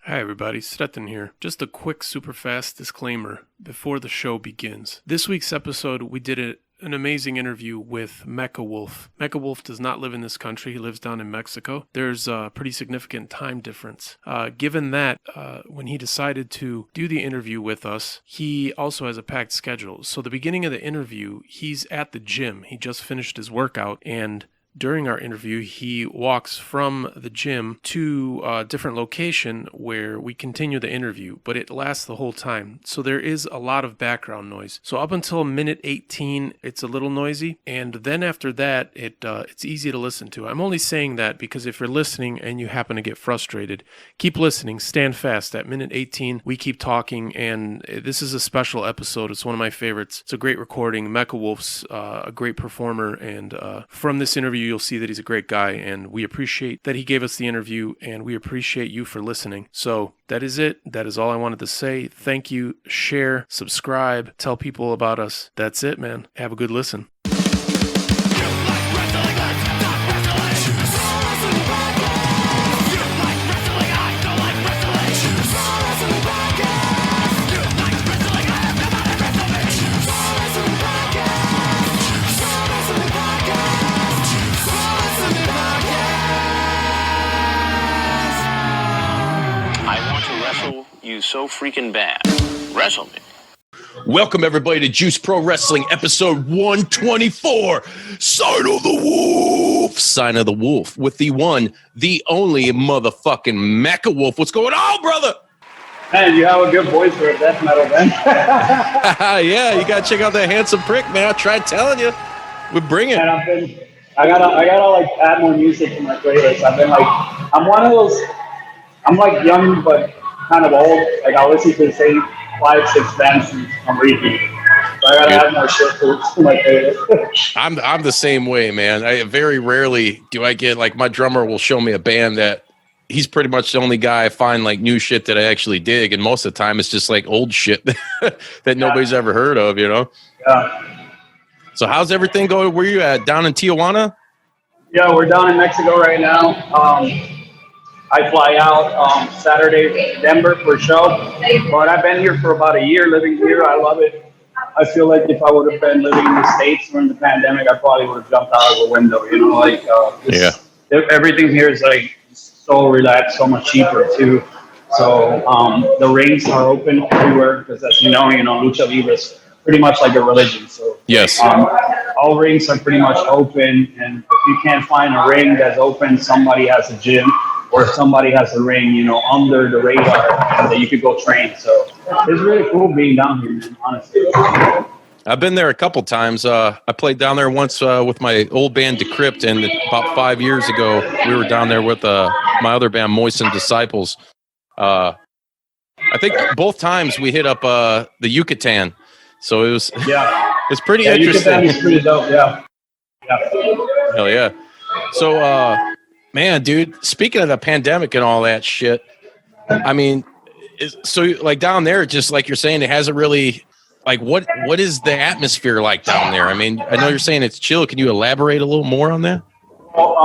Hi everybody, Stettin here. Just a quick super fast disclaimer before the show begins. This week's episode we did an amazing interview with Mecha Wolf. Mecha Wolf does not live in this country, he lives down in Mexico. There's a pretty significant time difference. Given that, when he decided to do the interview with us, he also has a packed schedule. So the beginning of the interview, he's at the gym. He just finished his workout, and during our interview, he walks from the gym to a different location where we continue the interview, but it lasts the whole time. So there is a lot of background noise. So up until minute 18, it's a little noisy. And then after that, it's easy to listen to. I'm only saying that because if you're listening and you happen to get frustrated, keep listening, stand fast. At minute 18, we keep talking, and this is a special episode. It's one of my favorites. It's a great recording. Mecha Wolf's a great performer, and from this interview, you'll see that he's a great guy, and we appreciate that he gave us the interview, and we appreciate you for listening. So that is it. That is all I wanted to say. Thank you. Share, subscribe, tell people about us. That's it, man. Have a good listen. You so freaking bad. Wrestle me. Welcome everybody to Juice Pro Wrestling episode 124. Sign of the Wolf. Sign of the Wolf with the one, the only motherfucking Mecha Wolf. What's going on, brother? Man, you have a good voice for a death metal band. Yeah, you gotta check out that handsome prick, man. I tried telling you. We bring it. And I gotta like add more music to my playlist. I'm one of those, I'm like young but kind of old. Like I listen to the same 5-6 bands on repeat. So I gotta add more shit to my playlist. I'm the same way, man. I very rarely do I get like my drummer will show me a band that he's pretty much the only guy I find like new shit that I actually dig, and most of the time it's just like old shit that nobody's ever heard of, you know? Yeah. So how's everything going? Where you at? Down in Tijuana? Yeah, we're down in Mexico right now. I fly out Saturday, Denver for a show, but I've been here for about a year, living here. I love it. I feel like if I would have been living in the States during the pandemic, I probably would have jumped out of the window. You know, like everything here is like so relaxed, so much cheaper too. So the rings are open everywhere because, as you know, Lucha Libre is pretty much like a religion. So yes, all rings are pretty much open, and if you can't find a ring that's open, somebody has a gym. Or somebody has a ring, under the radar that you could go train. So it's really cool being down here, man, honestly. I've been there a couple times. I played down there once with my old band Decrypt, and about 5 years ago, we were down there with my other band, Moist Disciples. I think both times we hit up the Yucatan. So it was it's pretty interesting. Yucatan is pretty dope, yeah. Hell yeah. So, man, dude, speaking of the pandemic and all that shit, I mean, so like down there, just like you're saying, it hasn't really, like, what is the atmosphere like down there? I mean, I know you're saying it's chill. Can you elaborate a little more on that? Well,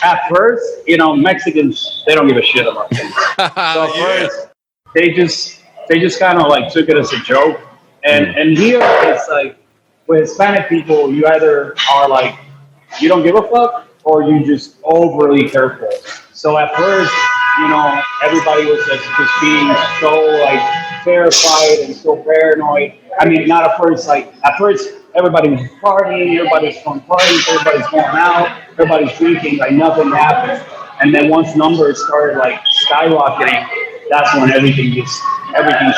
at first, Mexicans, they don't give a shit about things. So at first, they just kind of like took it as a joke. And here, it's like, with Hispanic people, you either are like, you don't give a fuck, or you just overly careful. So at first, everybody was just being so like terrified and so paranoid. I mean, not at first. Like at first, everybody was partying, everybody's going parties, everybody's going out, everybody's drinking, like nothing happened. And then once numbers started like skyrocketing, that's when everything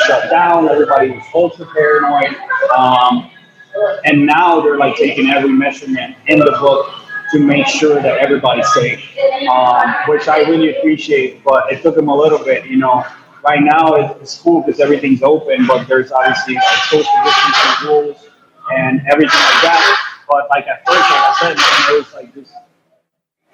shut down. Everybody was ultra paranoid. And now they're like taking every measurement in the book to make sure that everybody's safe, which I really appreciate, but it took them a little bit, Right now it's cool because everything's open, but there's obviously like social distancing rules and everything like that. But like at first, like I said, man, it was like just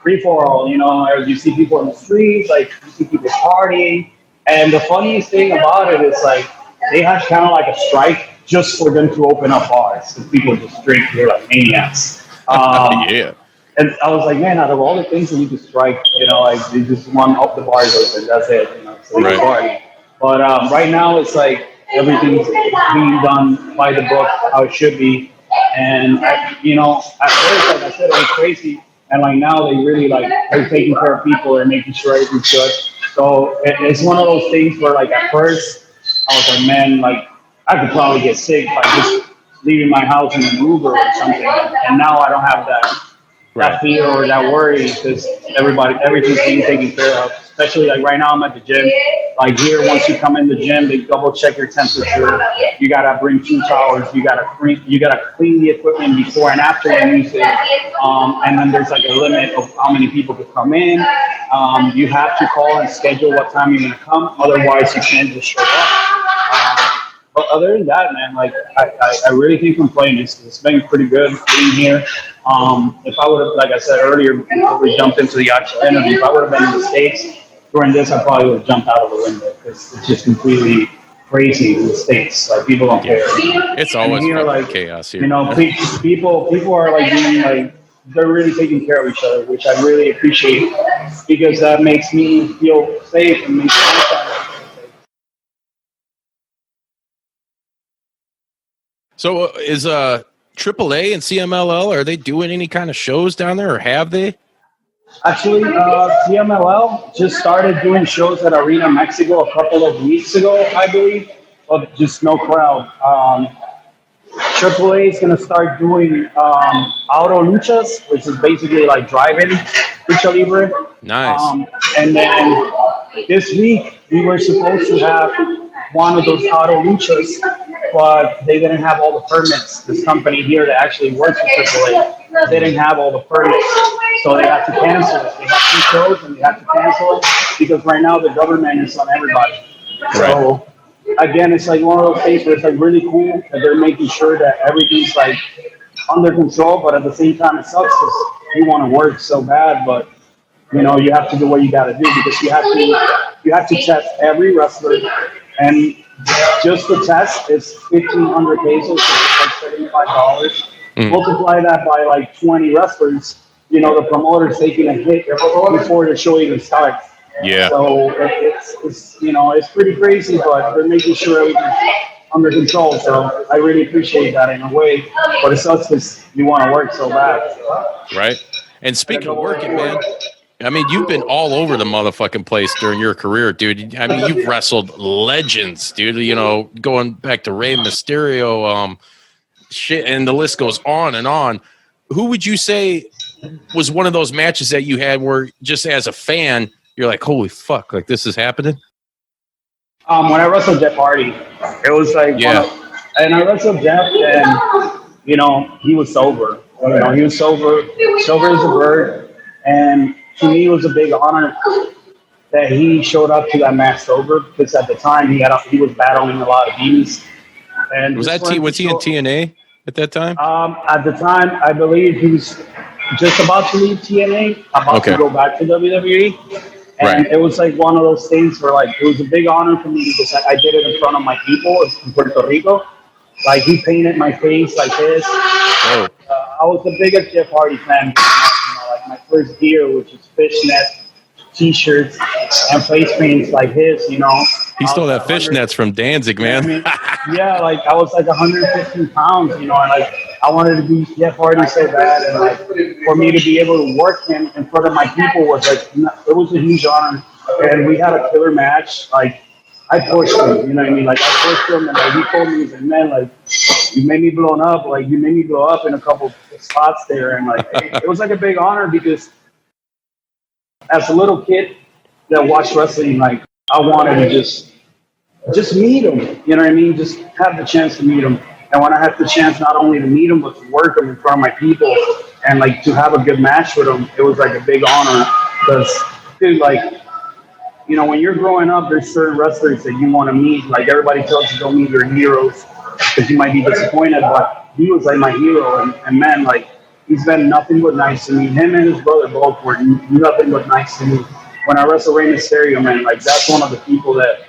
free for all, you see people in the streets, like you see people partying. And the funniest thing about it is like they had kind of like a strike just for them to open up bars because people just drink, they're like maniacs. Yeah. And I was like, man, out of all the things that you could strike, like they just want up the bars open. That's it. So they can party. But right now, it's like everything's being done by the book, how it should be. And at first, like I said, it was crazy. And like now, they really like are taking care of people and making sure everything's good. So it's one of those things where like at first, I was like, man, like I could probably get sick by just leaving my house in an Uber or something. And now I don't have that fear or that worry because everything's being taken care of. Especially like right now I'm at the gym. Like here, once you come in the gym, they double check your temperature. You gotta bring 2 towels. You gotta clean the equipment before and after you use it. And then there's like a limit of how many people could come in. You have to call and schedule what time you're gonna come. Otherwise, you can't just show up. But other than that, man, like I really can't complain. It's been pretty good being here. If I would have, like I said earlier, before we jumped into the actual interview, if I would have been in the States during this, I probably would have jumped out of the window because it's just completely crazy in the States. Like people don't care. It's always here, like like, chaos here. People are like being like they're really taking care of each other, which I really appreciate because that makes me feel safe and makes me feel safe. So is AAA and CMLL, are they doing any kind of shows down there, or have they? Actually, CMLL just started doing shows at Arena Mexico a couple of weeks ago, I believe, but just no crowd. AAA is going to start doing auto luchas, which is basically like drive-in lucha libre. Nice. And then this week, we were supposed to have one of those auto luchas, but they didn't have all the permits. This company here that actually works with AAA, they didn't have all the permits, so they had to cancel it. They had 2 shows and they had to cancel it because right now the government is on everybody. So again, it's like one of those things where it's like really cool that they're making sure that everything's like under control, but at the same time it sucks because you want to work so bad, but you know you have to do what you got to do because you have to test every wrestler. And just the test is 1,500 pesos, which is like $75. Multiply that by like 20 wrestlers, you know, the promoter's taking a hit before the show even starts. Yeah. So it's pretty crazy, but they're making sure everything's under control. So I really appreciate that in a way. But it sucks because you want to work so bad. Right. And speaking of working, man, I mean, you've been all over the motherfucking place during your career, dude. I mean, you've wrestled legends, dude. You know, going back to Rey Mysterio, shit, and the list goes on and on. Who would you say was one of those matches that you had where just as a fan, you're like, holy fuck, like this is happening? When I wrestled Jeff Hardy, it was like, and I wrestled Jeff, and you know, he was sober. You know, he was sober as a bird, and to me, it was a big honor that he showed up to that match sober because at the time he was battling a lot of demons. And was he in TNA at that time? At the time, I believe he was just about to leave TNA, about to go back to WWE. And it was like one of those things where like it was a big honor for me because I did it in front of my people in Puerto Rico. Like he painted my face like this. I was the biggest Jeff Hardy fan. Like my first gear, which is fishnet t-shirts and face paints like his, you know. He stole that fishnets from Danzig, man. You know I mean? Yeah, like I was like 115 pounds, you know, and like I wanted to be Jeff Hardy so bad, and like for me to be able to work him in front of my people was like it was a huge honor, and we had a killer match. Like I pushed him, you know what I mean? Like I pushed him, and like he told me, he's like, man, like you made me blown up, like you made me blow up in a couple spots there, and like it was like a big honor because as a little kid that watched wrestling, like I wanted to just meet him, you know what I mean? Just have the chance to meet him. And when I had the chance not only to meet him, but to work him in front of my people and like to have a good match with him, it was like a big honor because, dude, like, you know, when you're growing up, there's certain wrestlers that you want to meet. Like everybody tells you don't meet your heroes because you might be disappointed, but he was like my hero. And man, like he's been nothing but nice to me. Him and his brother both were nothing but nice to me. When I wrestled Rey Mysterio, man, like that's one of the people that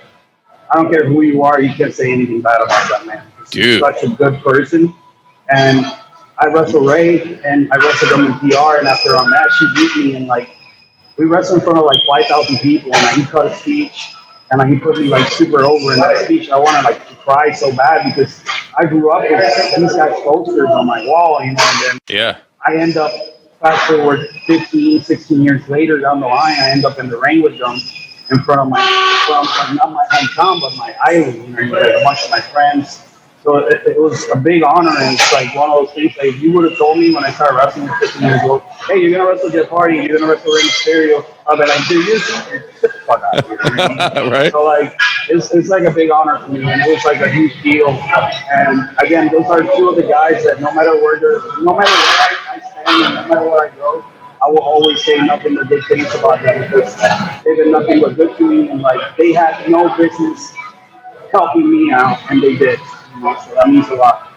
I don't care who you are, you can't say anything bad about that man. He's such a good person. And I wrestled Ray, and I wrestled him in PR, and after our match, he beat me, and like we wrestled in front of like 5,000 people, and like, he cut a speech, and like he put me like super over in that speech. I wanted like to cry so bad because I grew up with these guys' posters on my wall, and then Yeah. I end up fast forward 15, 16 years later down the line, I end up in the ring with them in front of not my hometown, but my island, with a bunch of my friends. So it was a big honor, and it's like one of those things. Like, if you would have told me when I started wrestling at 15 years old, hey, you're gonna wrestle Jeff Hardy, you're gonna wrestle Mysterio, I'd be like, dude, you're get the fuck out of here. You know what I mean? Right. So like, it's like a big honor for me, and it was like a huge deal. And again, those are two of the guys that no matter where I stand, and no matter where I go, I will always say nothing but good things about them because they've been nothing but good to me, and like they had no business helping me out, and they did. You know, so that means a lot.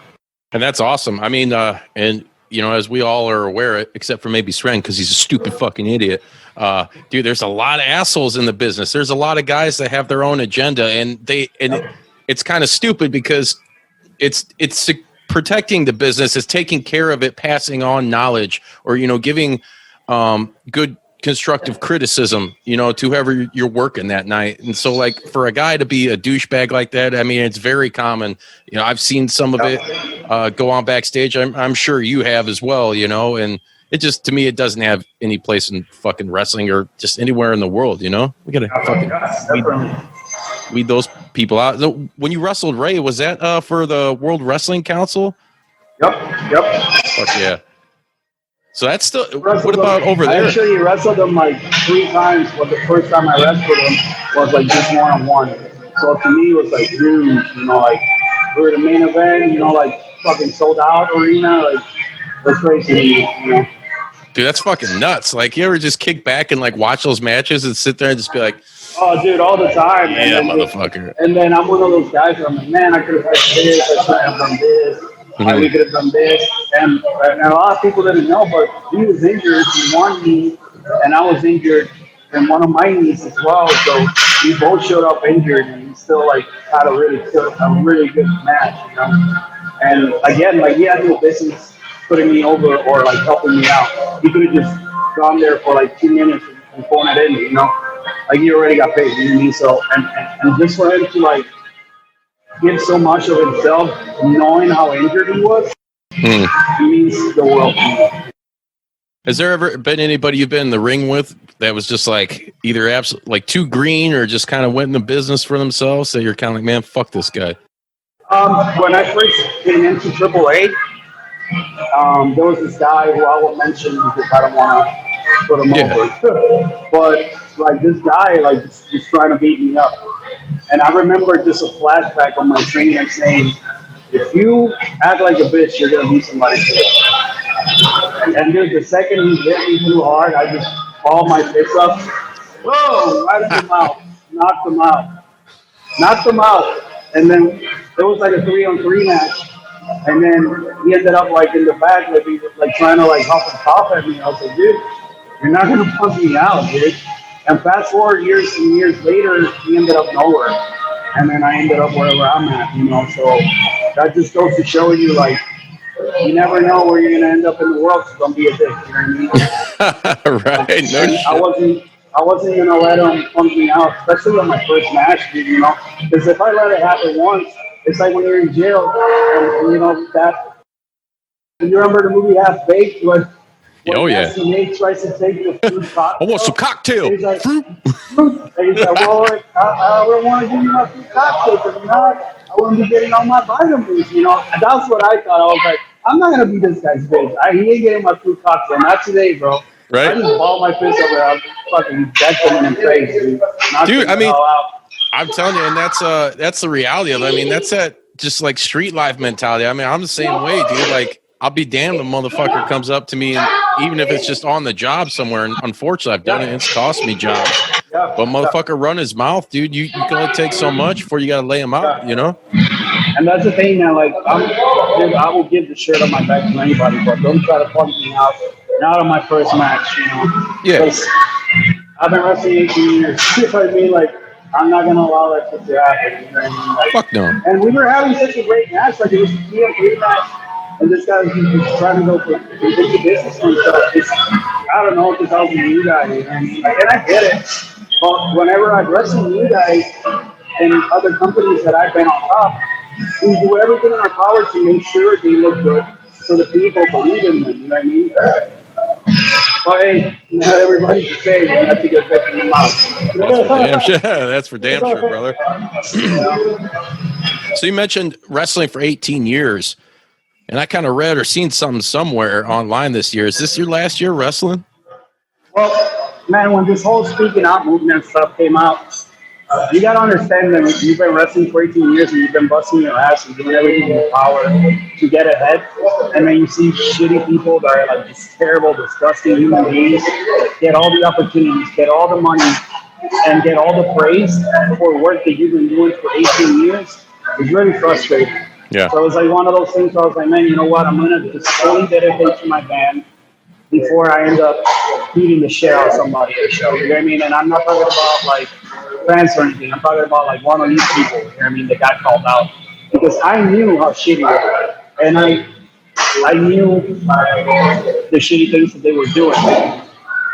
And that's awesome. I mean, and you know, as we all are aware, except for maybe Sren, because he's a stupid fucking idiot. Dude, there's a lot of assholes in the business. There's a lot of guys that have their own agenda, and it's kind of stupid because it's protecting the business, it's taking care of it, passing on knowledge, or giving good constructive criticism, to whoever you're working that night. And so, like, for a guy to be a douchebag like that, I mean, it's very common. I've seen some of it go on backstage. I'm sure you have as well, and it just, to me, it doesn't have any place in fucking wrestling or just anywhere in the world, we gotta fucking weed those people out. So when you wrestled Ray, was that for the World Wrestling Council? Yep. Fuck yeah. So that's still. What about over there? I actually wrestled them like 3 times, but the first time I wrestled them was like just 1-on-1. So to me, it was like huge. Like we were the main event. Like fucking sold out arena. Like that's crazy. Dude, that's fucking nuts. Like, you ever just kick back and like watch those matches and sit there and just be like, oh, dude, all the time. Yeah, motherfucker. And then I'm one of those guys where I'm like, man, I could have done this. I should have done this. Mm-hmm. We could have done this. And a lot of people didn't know, but he was injured in one knee, and I was injured in one of my knees as well. So we both showed up injured, and we still like had a really good match, And again, like he had no business putting me over or like helping me out. He could have just gone there for like 2 minutes and phone it in, Like he already got paid, you know what I mean? So and just for him to like give so much of himself, knowing how injured he was, means the world to me. Has there ever been anybody you've been in the ring with that was just like either absolutely like too green or just kind of went into business for themselves? So you're kind of like, man, fuck this guy. When I first came into AAA, there was this guy who I won't mention because I don't want to put him over. But like this guy, like was trying to beat me up. And I remember just a flashback on my trainer saying, if you act like a bitch, you're going to beat somebody. And dude, the second he hit me too hard, I just balled my fist up. Whoa, right in the mouth. Knocked him out. And then it was like a 3-on-3 match. And then he ended up like in the back, like he was like trying to like huff and cough at me. I was like, dude, you're not going to pump me out, dude. And fast forward years and years later, he ended up nowhere. And then I ended up wherever I'm at, So that just goes to show you, like, you never know where you're going to end up in the world, so don't be a dick, you know what I mean? Right, no shit. I wasn't going to let him pump me out, especially on my first match, dude, Because if I let it happen once, it's like when you're in jail, and that. You remember the movie Half Baked? Oh, yeah. Nate tries to take the fruit cocktail. I want some cocktail. He's like, fruit. And he's like, well, I don't want to give you my fruit cocktail because if not, I wouldn't be getting all my vitamins, And that's what I thought. I was like, I'm not going to be this guy's bitch. He ain't getting my fruit cocktail. Not today, bro. Right. I just balled my fist over there. I'm fucking decking in face, dude. Dude, I mean, I'm telling you, and that's the reality of it. I mean, that's that just like street life mentality. I mean, I'm the same way, dude. Like, I'll be damned if a motherfucker comes up to me, and even if it's just on the job somewhere, and unfortunately I've done it, it's cost me jobs. But motherfucker run his mouth, dude. You can only take so much before you got to lay him out, And that's the thing, man. Like, I will give the shirt on my back to anybody, but don't try to pump me out. Not on my first match, Yeah. Because I've been wrestling 18 years. You know what I mean? Like, I'm not going to allow that shit to happen. You know what I mean? Like, fuck no. And we were having such a great match. Like, it was a 3-on-3 match. And this guy was trying to go for business and stuff. I don't know, because I was a new guy. And I get it. But whenever I've wrestled you guys and other companies that I've been on top, we do everything in our power to make sure they look good so the people believe in them, you know what I mean? But hey, not everybody's the same, you have to get back in the mouth. Damn sure. That's for damn sure, brother. So you mentioned wrestling for 18 years, and I kind of read or seen something somewhere online this year. Is this your last year wrestling? Well, man, when this whole speaking out movement stuff came out, you gotta understand that you've been wrestling for 18 years and you've been busting your ass and doing everything in your power to get ahead. And then you see shitty people that are like just terrible, disgusting human beings get all the opportunities, get all the money, and get all the praise for work that you've been doing for 18 years. It's really frustrating. Yeah. So it was like one of those things where I was like, man, you know what? I'm gonna just fully dedicate to my band before I end up beating the shit out of somebody at a show. You know what I mean? And I'm not talking about like fans or anything. I'm talking about like one of these people, you know what I mean, that got called out. Because I knew how shitty they were. And I knew the shitty things that they were doing.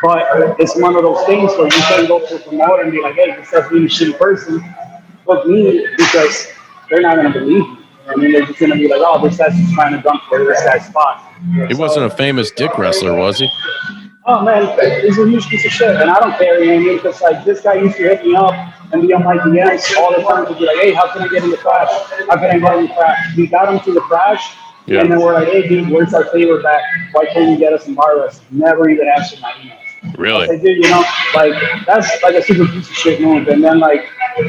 But it's one of those things where you can't go to a promoter and be like, hey, this has been a shitty person. Book me, because they're not going to believe me. I mean, they're just going to be like, oh, this guy's just trying to dunk for this guy's spot. He wasn't a famous dick wrestler, was he? Oh, man, he's a huge piece of shit. And I don't care, you know what I mean? Because, like, this guy used to hit me up and be on my DMs all the time to be like, hey, how can I get in the crash? How can I get in the crash? We got him to the crash. Yeah. And then we're like, hey, dude, where's our favor back? Why can't you get us some bar wrestling? Never even answered my emails. Really? I said, dude, you know, like, that's like a super piece of shit move. And then, like,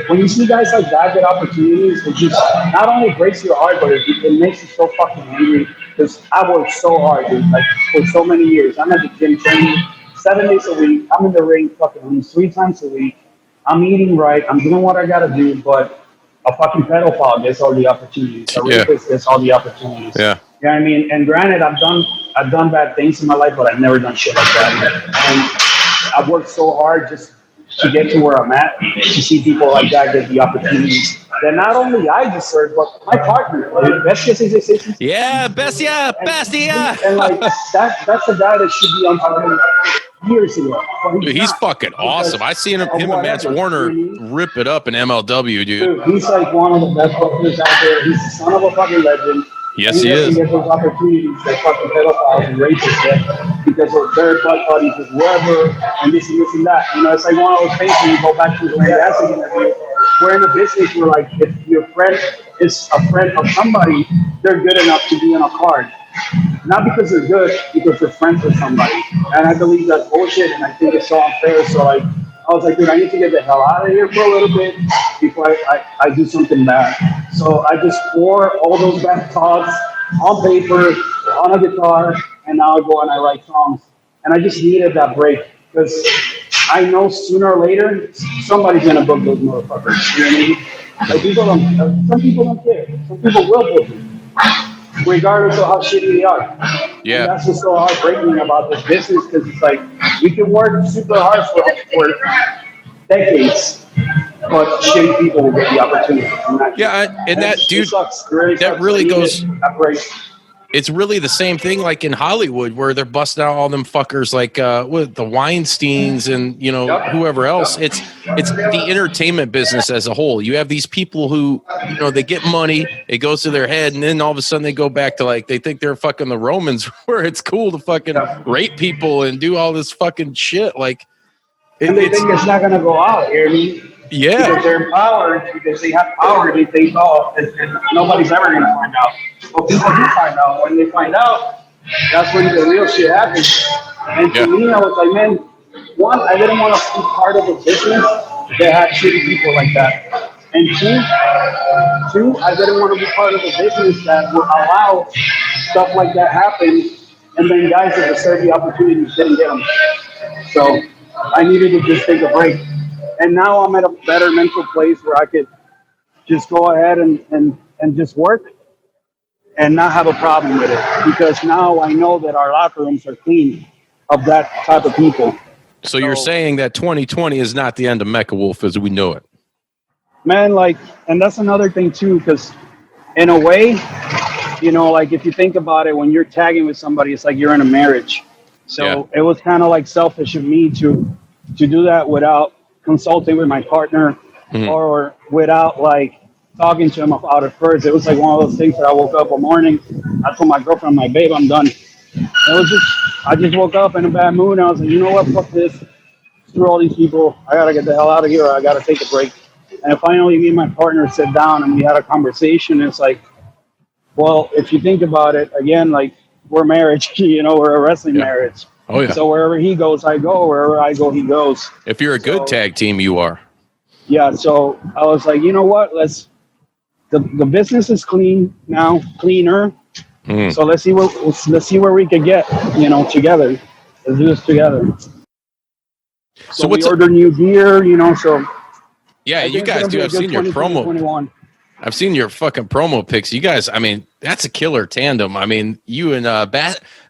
when you see guys like that get opportunities, it just not only breaks your heart, but it makes you so fucking angry. Because I worked so hard, dude, like, for so many years. I'm at the gym training 7 days a week. I'm in the ring fucking at least 3 times a week. I'm eating right. I'm doing what I gotta do, but a fucking pedophile gets all the opportunities. A rapist gets all the opportunities. Yeah. You know what I mean? And granted, I've done bad things in my life, but I've never done shit like that. And I've worked so hard just to get to where I'm at, to see people like that get the opportunities that not only I deserve, but my partner, like, Bestia says. Yeah, Bestia, Bestia. And like that's a guy that should be on TV years ago. Dude, he's fucking awesome. I seen him and Mance Warner rip it up in MLW, dude. He's like one of the best players out there. He's the son of a fucking legend. Yes, he is. He gets those opportunities that fucking pedophiles and rapists get because of their butt buddies with whoever and this and that. You know, it's like one of those things when you go back to the Danzig interview. We're in a business where, like, if your friend is a friend of somebody, they're good enough to be on a card. Not because they're good, because they're friends with somebody. And I believe that's bullshit, and I think it's so unfair. So, like, I was like, dude, I need to get the hell out of here for a little bit before I do something bad. So I just pour all those bad thoughts on paper, on a guitar, and now I go and I write songs. And I just needed that break because I know sooner or later somebody's gonna book those motherfuckers. You know what I mean? Like, people don't. Some people don't care. Some people will book them, regardless of how shitty they are. Yeah. And that's what's so heartbreaking about this business, because it's like we can work super hard for decades, but shitty people will get the opportunity. And that dude, sucks. Really that sucks. really goes. That break. It's really the same thing like in Hollywood where they're busting out all them fuckers like with the Weinsteins and, you know, whoever else. It's the entertainment business as a whole. You have these people who, you know, they get money, it goes to their head, and then all of a sudden they go back to, like, they think they're fucking the Romans where it's cool to fucking rape people and do all this fucking shit. Like, and they think it's not going to go out, you know what I mean? Yeah. Because they're empowered, because they have power, they think, oh, and nobody's ever going to find out. Well, people do find out. When they find out, that's when the real shit happens. And to me, I was like, man, one, I didn't want to be part of a business that had shitty people like that. And two, I didn't want to be part of a business that would allow stuff like that happen, and then guys that deserve the opportunities didn't get them. So I needed to just take a break. And now I'm at a better mental place where I could just go ahead and just work and not have a problem with it. Because now I know that our locker rooms are clean of that type of people. So you're saying that 2020 is not the end of Mecha Wolf as we know it? Man, like, and that's another thing too, because in a way, you know, like if you think about it, when you're tagging with somebody, it's like you're in a marriage. So it was kind of like selfish of me to do that without consulting with my partner or without like talking to him about it first. It was like one of those things that I woke up one morning. I told my girlfriend, I'm like, babe, I'm done. I just woke up in a bad mood. And I was like, you know what? Fuck this. Screw all these people. I got to get the hell out of here. I got to take a break. And finally, me and my partner sit down and we had a conversation. It's like, well, if you think about it, again, like we're marriage, we're a wrestling marriage. Oh, yeah. So wherever he goes, I go. Wherever I go, he goes. If you're a good tag team, you are. Yeah. So I was like, you know what? The business is clean now, cleaner. So let's see where we could get, together. Let's do this together. So we order new gear, so. Yeah, you guys do. I've seen your promo. I've seen your fucking promo pics. You guys, I mean, that's a killer tandem. I mean, you and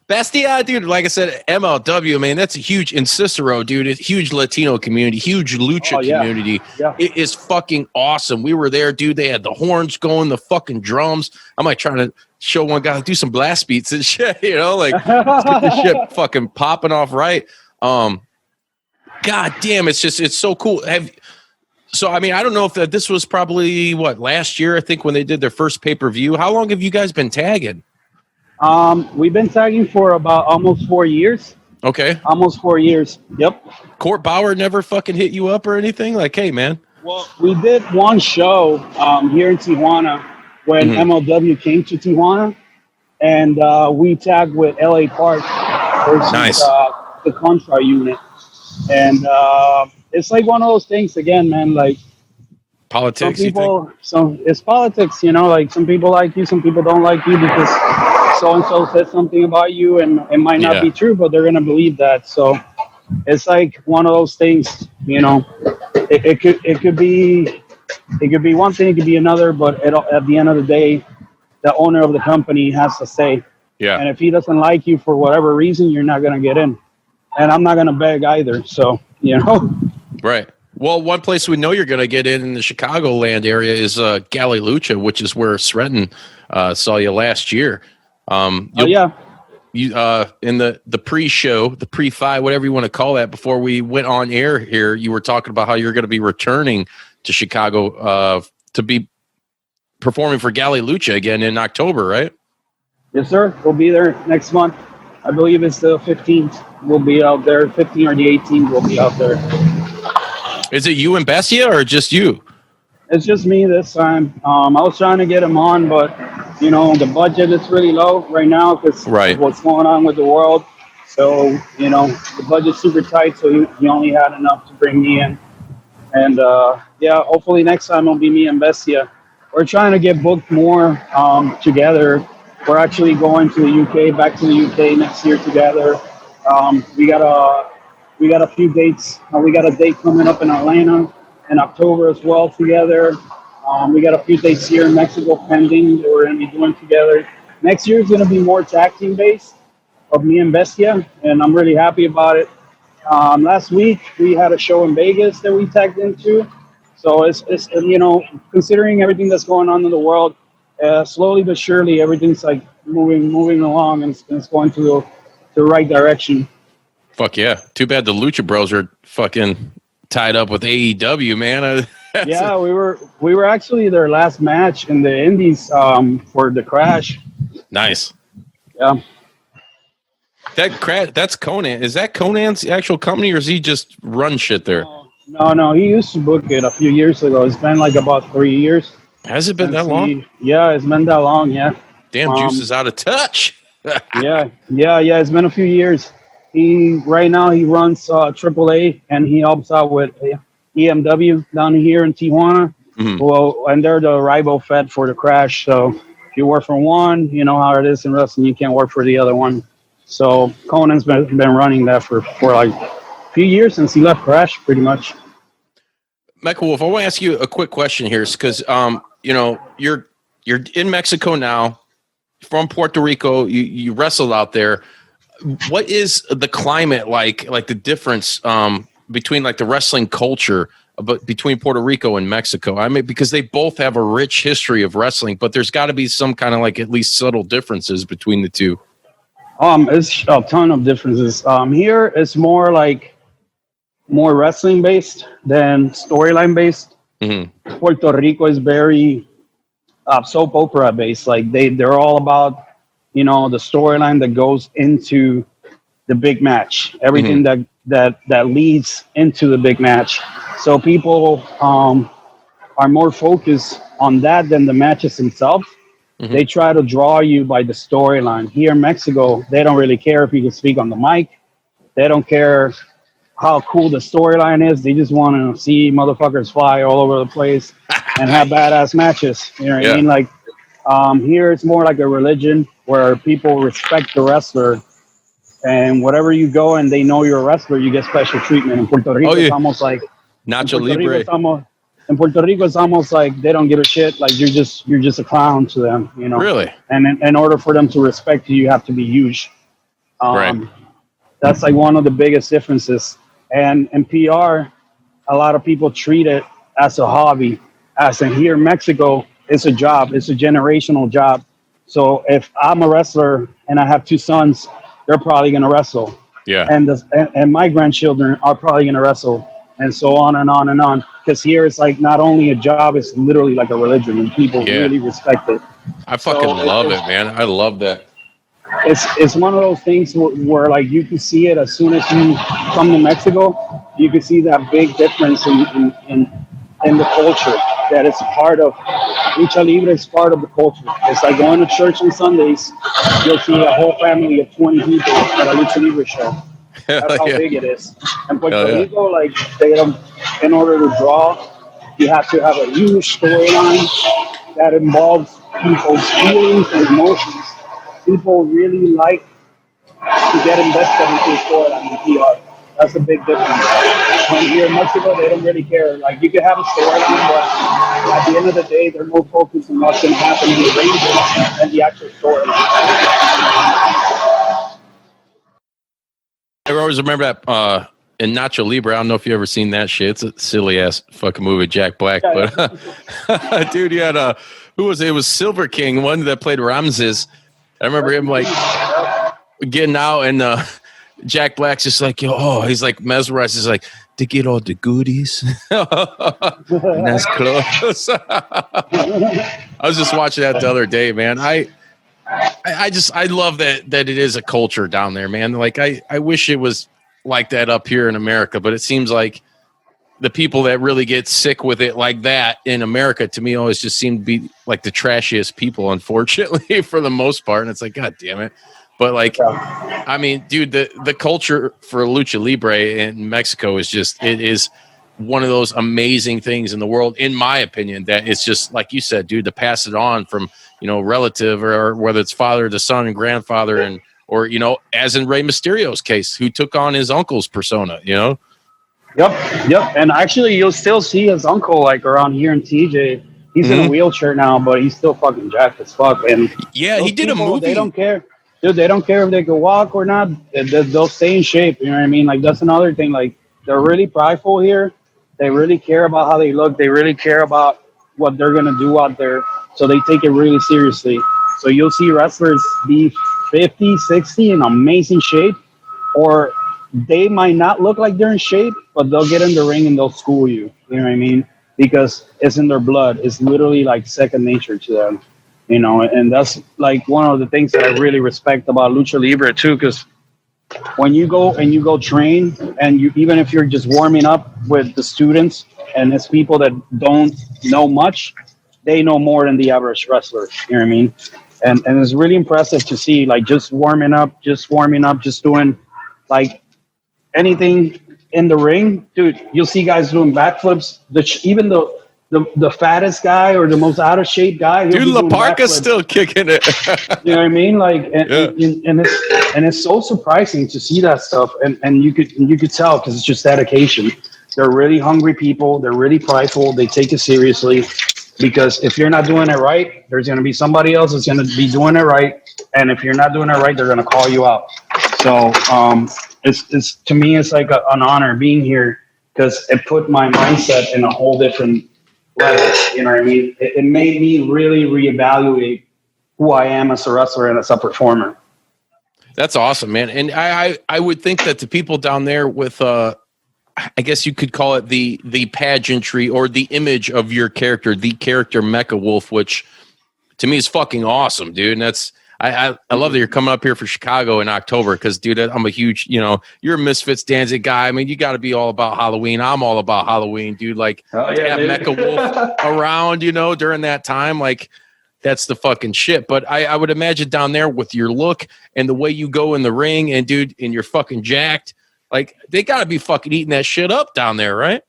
Bestia, dude, like I said, MLW, man, that's a huge, in Cicero, dude, it's huge Latino community, huge Lucha community. Yeah. It is fucking awesome. We were there, dude. They had the horns going, the fucking drums. I'm like trying to show one guy, do some blast beats and shit, like let's get this shit fucking popping off right. God damn, it's so cool. So, I mean, I don't know if this was probably, last year, I think, when they did their first pay-per-view. How long have you guys been tagging? We've been tagging for about almost 4 years. Okay. Almost 4 years. Yep. Court Bauer never fucking hit you up or anything? Like, hey, man. Well, we did one show here in Tijuana when MLW came to Tijuana, and we tagged with LA Park versus the Contra unit. And it's like one of those things again, man. Like politics. It's politics, like some people like you, some people don't like you because so and so said something about you, and it might not be true, but they're gonna believe that. So it's like one of those things, It could be one thing, it could be another, but at the end of the day, the owner of the company has to say. Yeah. And if he doesn't like you for whatever reason, you're not gonna get in. And I'm not gonna beg either. So Right. Well, one place we know you're going to get in the Chicagoland area is Galli Lucha, which is where Sretton saw you last year. You in the pre-show, the pre-fight, whatever you want to call that, before we went on air here, you were talking about how you're going to be returning to Chicago to be performing for Galli Lucha again in October, right? Yes, sir. We'll be there next month. I believe it's the 15th. We'll be out there. 15th or the 18th, we'll be out there. Is it you and Bestia or just you? It's just me this time. I was trying to get him on, but, the budget is really low right now because of what's going on with the world. So, the budget's super tight, so he only had enough to bring me in. And, hopefully next time it'll be me and Bestia. We're trying to get booked more together. We're actually going to the UK, back to the UK next year together. We got a few dates. We got a date coming up in Atlanta in October as well together. We got a few dates here in Mexico pending that we're going to be doing together. Next year is going to be more tag team based of me and Bestia, and I'm really happy about it. Last week we had a show in Vegas that we tagged into. So it's considering everything that's going on in the world, slowly but surely everything's like moving along, and it's going to the right direction. Fuck yeah. Too bad the Lucha Bros are fucking tied up with AEW, man. Yeah, we were actually their last match in the Indies for the Crash. Nice. Yeah. That's Conan. Is that Conan's actual company, or is he just run shit there? No. He used to book it a few years ago. It's been like about 3 years. Has it been that long? Yeah, it's been that long, yeah. Damn, Juice is out of touch. Yeah. It's been a few years. Right now he runs AAA, and he helps out with EMW down here in Tijuana. Mm-hmm. Well, and they're the rival fed for the Crash. So if you work for one, you know how it is in wrestling. You can't work for the other one. So Conan's been running that for like a few years since he left Crash, pretty much. Mecha Wolf, I want to ask you a quick question here, because you're in Mexico now, from Puerto Rico. You wrestled out there. What is the climate like the difference between like the wrestling culture between Puerto Rico and Mexico? I mean, because they both have a rich history of wrestling, but there's got to be some kind of like at least subtle differences between the two. It's a ton of differences. Here it's more like, more wrestling based than storyline based. Mm-hmm. Puerto Rico is very soap opera based. Like they're all about, the storyline that goes into the big match, everything that leads into the big match. So people are more focused on that than the matches themselves. Mm-hmm. They try to draw you by the storyline. Here in Mexico, they don't really care if you can speak on the mic. They don't care how cool the storyline is. They just want to see motherfuckers fly all over the place and have badass matches. You know what I mean? Like here, it's more like a religion where people respect the wrestler, and wherever you go and they know you're a wrestler, you get special treatment. In Puerto Rico, it's almost like Nacho Libre. In Puerto Rico, it's almost like they don't give a shit. Like you're just a clown to them, Really? And in order for them to respect you, you have to be huge. Right. That's like one of the biggest differences. And in PR, a lot of people treat it as a hobby. As in here in Mexico, it's a job. It's a generational job. So if I'm a wrestler and I have two sons, they're probably going to wrestle. Yeah. And my grandchildren are probably going to wrestle, and so on and on and on. Because here it's like not only a job, it's literally like a religion, and people really respect it. I fucking love it, man. I love that. It's one of those things where like you can see it as soon as you come to Mexico. You can see that big difference in the culture, that it's part of Lucha Libre is part of the culture. It's like going to church on Sundays. You'll see a whole family of 20 people at a Lucha Libre show. That's how big it is. And Puerto Rico, like they don't, in order to draw, you have to have a huge storyline that involves people's feelings and emotions. People really like to get invested into the storyline in PR. That's a big difference. When here in Mexico, they don't really care. Like you can have a storyline, but at the end of the day, they're more focused on what's going to happen in the ring than the actual storyline. I always remember that in Nacho Libre. I don't know if you ever seen that shit. It's a silly ass fucking movie, Jack Black. But dude, you had who was it? It was Silver King, one that played Ramses. I remember him like getting out, and Jack Black's just like, he's like mesmerized. He's like, to get all the goodies. Nice clothes. I was just watching that the other day, man. I love that it is a culture down there, man. Like I wish it was like that up here in America, but it seems like the people that really get sick with it like that in America, to me, always just seem to be like the trashiest people, unfortunately, for the most part. And it's like, God damn it. But like, I mean, dude, the culture for Lucha Libre in Mexico is just, it is one of those amazing things in the world, in my opinion, that it's just, like you said, dude, to pass it on from, relative or whether it's father to son and grandfather or, as in Rey Mysterio's case, who took on his uncle's persona, Yep. And actually, you'll still see his uncle like around here in TJ. He's in a wheelchair now, but he's still fucking jacked as fuck. And yeah, he did a movie. They don't care. Dude, they don't care if they can walk or not. They'll stay in shape. You know what I mean? Like, that's another thing. Like, they're really prideful here. They really care about how they look. They really care about what they're going to do out there. So they take it really seriously. So you'll see wrestlers be 50, 60 in amazing shape, or they might not look like they're in shape, but they'll get in the ring and they'll school you. You know what I mean? Because it's in their blood. It's literally like second nature to them. And that's like one of the things that I really respect about Lucha Libre too, because when you go train, and even if you're just warming up with the students and it's people that don't know much, they know more than the average wrestler. You know what I mean? And it's really impressive to see, like, just warming up, just doing like anything in the ring, dude. You'll see guys doing backflips. Even the fattest guy or the most out of shape guy, dude, La Parka's still kicking it. You know what I mean? Like, and it's so surprising to see that stuff, and you could tell because it's just dedication. They're really hungry people. They're really prideful. They take it seriously, because if you're not doing it right, there's going to be somebody else that's going to be doing it right, and if you're not doing it right, they're going to call you out. So it's to me, it's like an honor being here, because it put my mindset in a whole different level. You know what I mean? It made me really reevaluate who I am as a wrestler and as a performer. That's awesome, man. And I would think that the people down there with I guess you could call it the pageantry or the image of your character, the character Mecha Wolf, which to me is fucking awesome, dude. And that's I love that you're coming up here for Chicago in October because, dude, I'm a huge, you're a Misfits Danzig guy. I mean, you got to be all about Halloween. I'm all about Halloween, dude. Like, Oh, to yeah, have dude. Mecha Wolf around, during that time, like, that's the fucking shit. But I would imagine down there with your look and the way you go in the ring and, dude, and you're fucking jacked, like, they got to be fucking eating that shit up down there, right?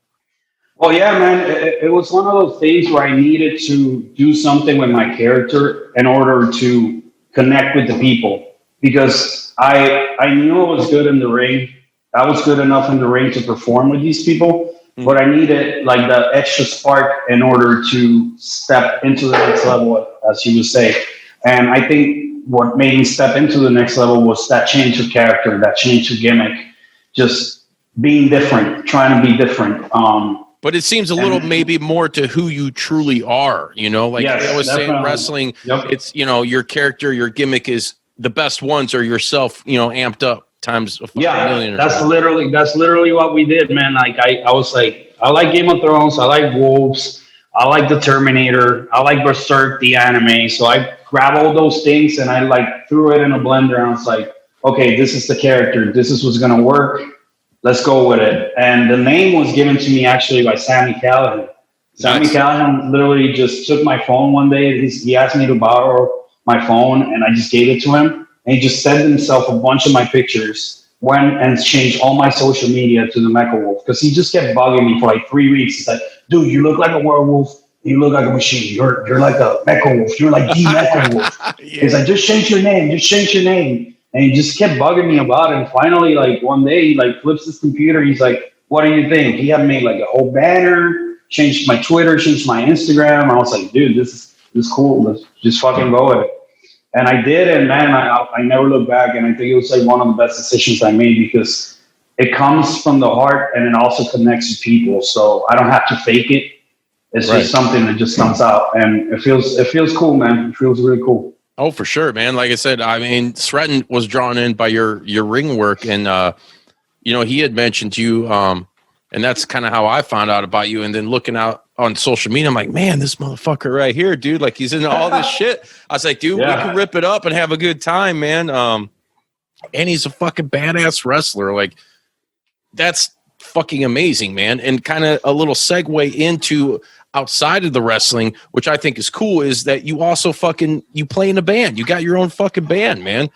Well, yeah, man, it was one of those things where I needed to do something with my character in order to connect with the people because I knew I was good in the ring. I was good enough in the ring to perform with these people, but I needed like the extra spark in order to step into the next level, as you would say. And I think what made me step into the next level was that change of character, that change of gimmick, just being different, trying to be different. But it seems a little maybe more to who you truly are, like Yes, I was saying, definitely. wrestling, Yep. it's, your character, your gimmick is the best ones are yourself, amped up times a million. That's literally what we did, man. Like I was like, I like Game of Thrones, I like Wolves, I like the Terminator, I like Berserk, the anime. So I grabbed all those things and I like threw it in a blender and I was like, okay, this is the character, this is what's gonna work. Let's go with it. And the name was given to me actually by Sami Callihan. Sami Callihan literally just took my phone one day. He asked me to borrow my phone, and I just gave it to him. And he just sent himself a bunch of my pictures, went and changed all my social media to the Mecha Wolf because he just kept bugging me for like 3 weeks. He's like, dude, you look like a werewolf. You look like a machine. You're like a Mecha Wolf. You're like the Mecha Wolf. He's like, just change your name. Just change your name. And he just kept bugging me about it. And finally, like one day, he like flips his computer. He's like, what do you think? He had made like a whole banner, changed my Twitter, changed my Instagram. I was like, dude, this is cool. Let's just fucking go with it. And I did. And man, I never looked back. And I think it was like one of the best decisions I made because it comes from the heart and it also connects with people. So I don't have to fake it. It's just something that just comes out. And it feels cool, man. It feels really cool. Oh, for sure, man. Like I said, I mean, Sretton was drawn in by your ring work, and he had mentioned you, and that's kind of how I found out about you. And then looking out on social media, I'm like, man, this motherfucker right here, dude, like he's into all this shit. I was like, dude, we can rip it up and have a good time, man. And he's a fucking badass wrestler. Like, that's fucking amazing, man. And kind of a little segue into outside of the wrestling, which I think is cool, is that you also you play in a band. You got your own fucking band, man.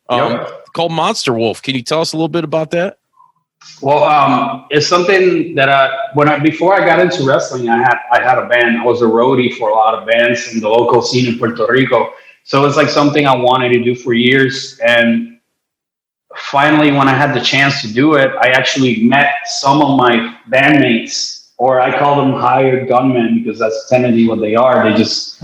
Called Monster Wolf. Can you tell us a little bit about that? Well, it's something that before I got into wrestling, I had a band. I was a roadie for a lot of bands in the local scene in Puerto Rico. So it's like something I wanted to do for years. And finally, when I had the chance to do it, I actually met some of my bandmates, or I call them hired gunmen because that's technically what they are. They just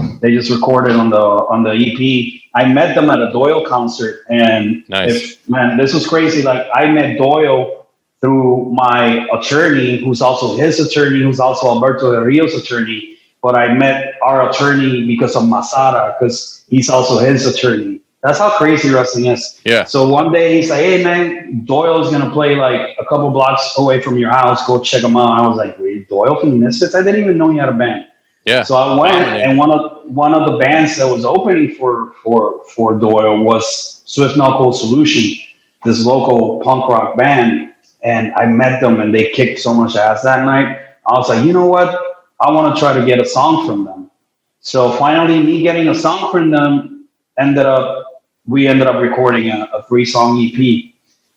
recorded on the EP. I met them at a Doyle concert, and man, this was crazy. Like I met Doyle through my attorney, who's also his attorney, who's also Alberto Del Rio's attorney. But I met our attorney because of Masada, because he's also his attorney. That's how crazy wrestling is. Yeah. So one day he's like, hey, man, Doyle is going to play like a couple blocks away from your house. Go check him out. I was like, wait, Doyle from the Misfits? I didn't even know he had a band. Yeah. So I went, and one of the bands that was opening for Doyle was Swift Knuckle Solution, this local punk rock band. And I met them, and they kicked so much ass that night. I was like, you know what? I want to try to get a song from them. So finally, me getting a song from them we ended up recording a 3-song EP.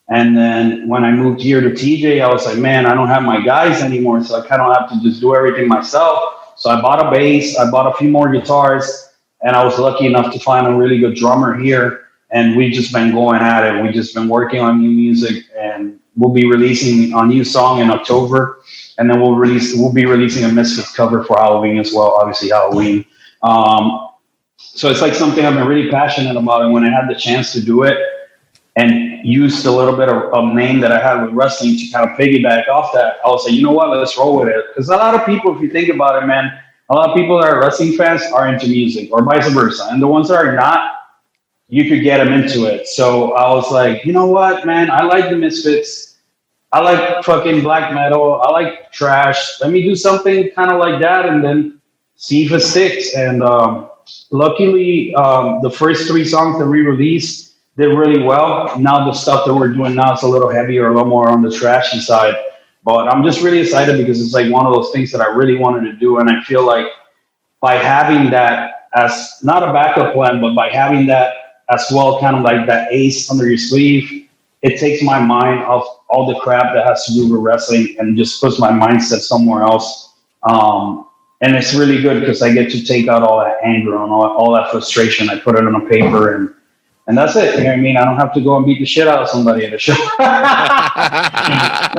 And then when I moved here to TJ, I was like, man, I don't have my guys anymore. So I kind of have to just do everything myself. So I bought a bass, I bought a few more guitars, and I was lucky enough to find a really good drummer here. And we've just been going at it. We've just been working on new music, and we'll be releasing a new song in October. And then we'll be releasing a Misfits cover for Halloween as well, obviously Halloween. So it's like something I've been really passionate about. And when I had the chance to do it and used a little bit of name that I had with wrestling to kind of piggyback off that, I was like, you know what, let's roll with it. Because a lot of people, if you think about it, man, a lot of people that are wrestling fans are into music or vice versa. And the ones that are not, you could get them into it. So I was like, you know what, man, I like the Misfits. I like fucking black metal. I like trash. Let me do something kind of like that, and then see if it sticks. And luckily, the first 3 songs that we released did really well. Now the stuff that we're doing now is a little heavier, a little more on the trashy side. But I'm just really excited because it's like one of those things that I really wanted to do, and I feel like by having that as not a backup plan, but by having that as well, kind of like that ace under your sleeve, it takes my mind off all the crap that has to do with wrestling and just puts my mindset somewhere else. And it's really good because I get to take out all that anger and all that frustration. I put it on a paper and that's it. You know what I mean? I don't have to go and beat the shit out of somebody at a show. No,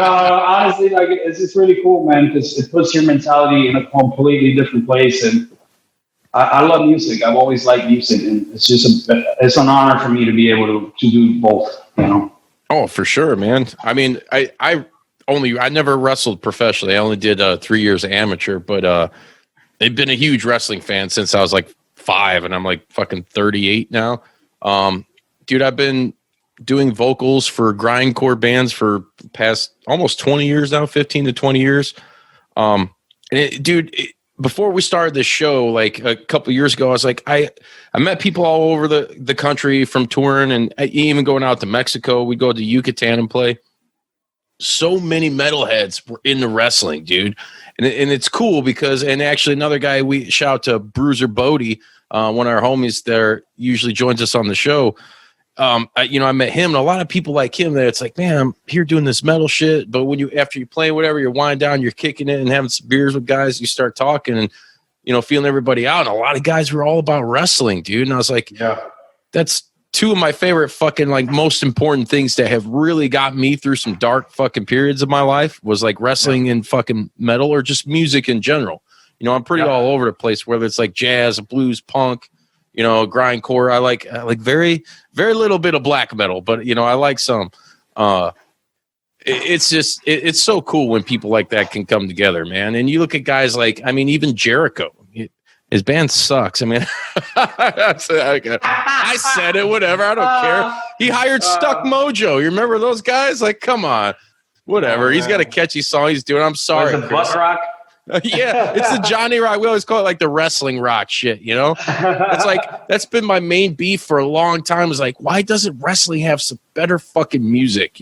honestly, like it's just really cool, man, because it puts your mentality in a completely different place. And I love music. I've always liked music, and it's an honor for me to be able to do both. You know. Oh, for sure, man. I mean, I never wrestled professionally. I only did 3 years amateur, but I've been a huge wrestling fan since I was like 5, and I'm like fucking 38 now. Dude, I've been doing vocals for grindcore bands for past almost 20 years now, 15 to 20 years. Before we started this show, like a couple of years ago, I was like, I met people all over the country from touring, and even going out to Mexico. We'd go to Yucatan and play. So many metalheads were into wrestling, dude. And it's cool because, and actually another guy, we shout out to Bruiser Bodie, one of our homies there, usually joins us on the show. I met him, and a lot of people like him there. It's like, man, I'm here doing this metal shit. But when after you play whatever, you're winding down, you're kicking it and having some beers with guys, you start talking and, feeling everybody out. And a lot of guys were all about wrestling, dude. And I was like, yeah, that's 2 of my favorite fucking like most important things that have really got me through some dark fucking periods of my life was like wrestling and fucking metal or just music in general. I'm pretty all over the place, whether it's like jazz, blues, punk, grindcore. I like very, very little bit of black metal, but I like some. It's just it's so cool when people like that can come together, man. And you look at guys like, I mean, even Jericho. His band sucks. I mean, I said it, whatever. I don't care. He hired Stuck Mojo. You remember those guys? Like, come on. Whatever. He's got a catchy song he's doing. I'm sorry. Was it Butt Rock? Yeah, it's the Johnny Rock. We always call it like the wrestling rock shit, It's like, that's been my main beef for a long time. Is like, why doesn't wrestling have some better fucking music,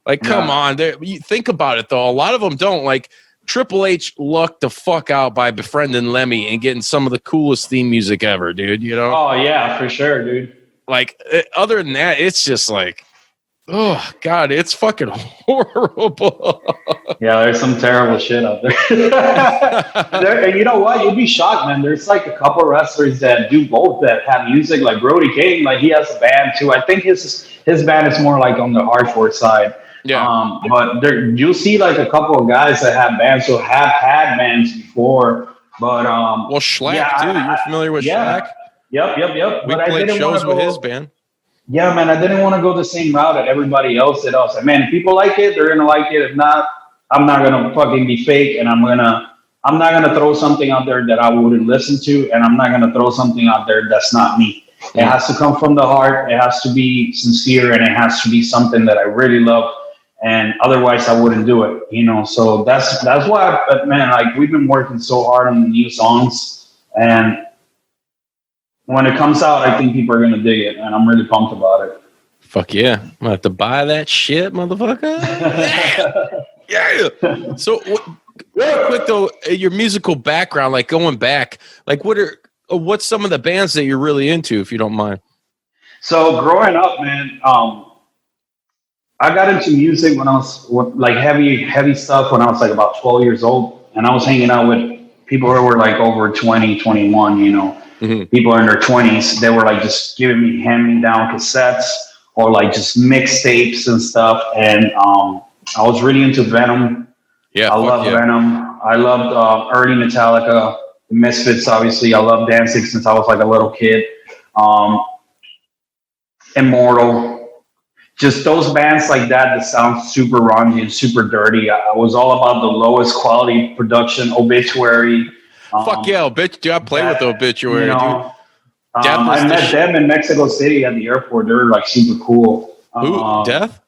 Like, come on. You think about it, though. A lot of them don't. Like, Triple H lucked the fuck out by befriending Lemmy and getting some of the coolest theme music ever, dude, Oh, yeah, for sure, dude. Like, other than that, it's just like, oh, God, it's fucking horrible. Yeah, there's some terrible shit out there. And you know what? You'd be shocked, man. There's like a couple wrestlers that do both that have music, like Brody King. Like, he has a band, too. I think his band is more like on the hardcore side. Yeah. But you'll see like a couple of guys that have bands who have had bands before. But well, Schlack too. You're familiar with Schlack? Yep. We played shows with his band. Yeah, man. I didn't want to go the same route that everybody else did. I was like, man, if people like it, they're gonna like it. If not, I'm not gonna fucking be fake, and I'm not gonna throw something out there that I wouldn't listen to, and I'm not gonna throw something out there that's not me. It has to come from the heart. It has to be sincere, and it has to be something that I really love. And otherwise, I wouldn't do it, So that's why, man, like we've been working so hard on the new songs, and when it comes out, I think people are gonna dig it, and I'm really pumped about it. Fuck yeah, I'm gonna have to buy that shit, motherfucker. Yeah. So, real quick though, your musical background, like going back, like what's some of the bands that you're really into, if you don't mind? So growing up, man. I got into music when I was like heavy stuff when I was like about 12 years old. And I was hanging out with people who were like over 20, 21, Mm-hmm. People in their 20s. They were like just giving me hand-me-down cassettes or like just mixtapes and stuff. And I was really into Venom. Yeah, I love Venom. I loved early Metallica, the Misfits, obviously. I loved Danzig since I was like a little kid. Immortal. Just those bands like that sound super raunchy and super dirty. I was all about the lowest quality production, Obituary. Fuck yeah, dude, I play with Obituary, dude. I met them in Mexico City at the airport. They were like super cool. Who? Death?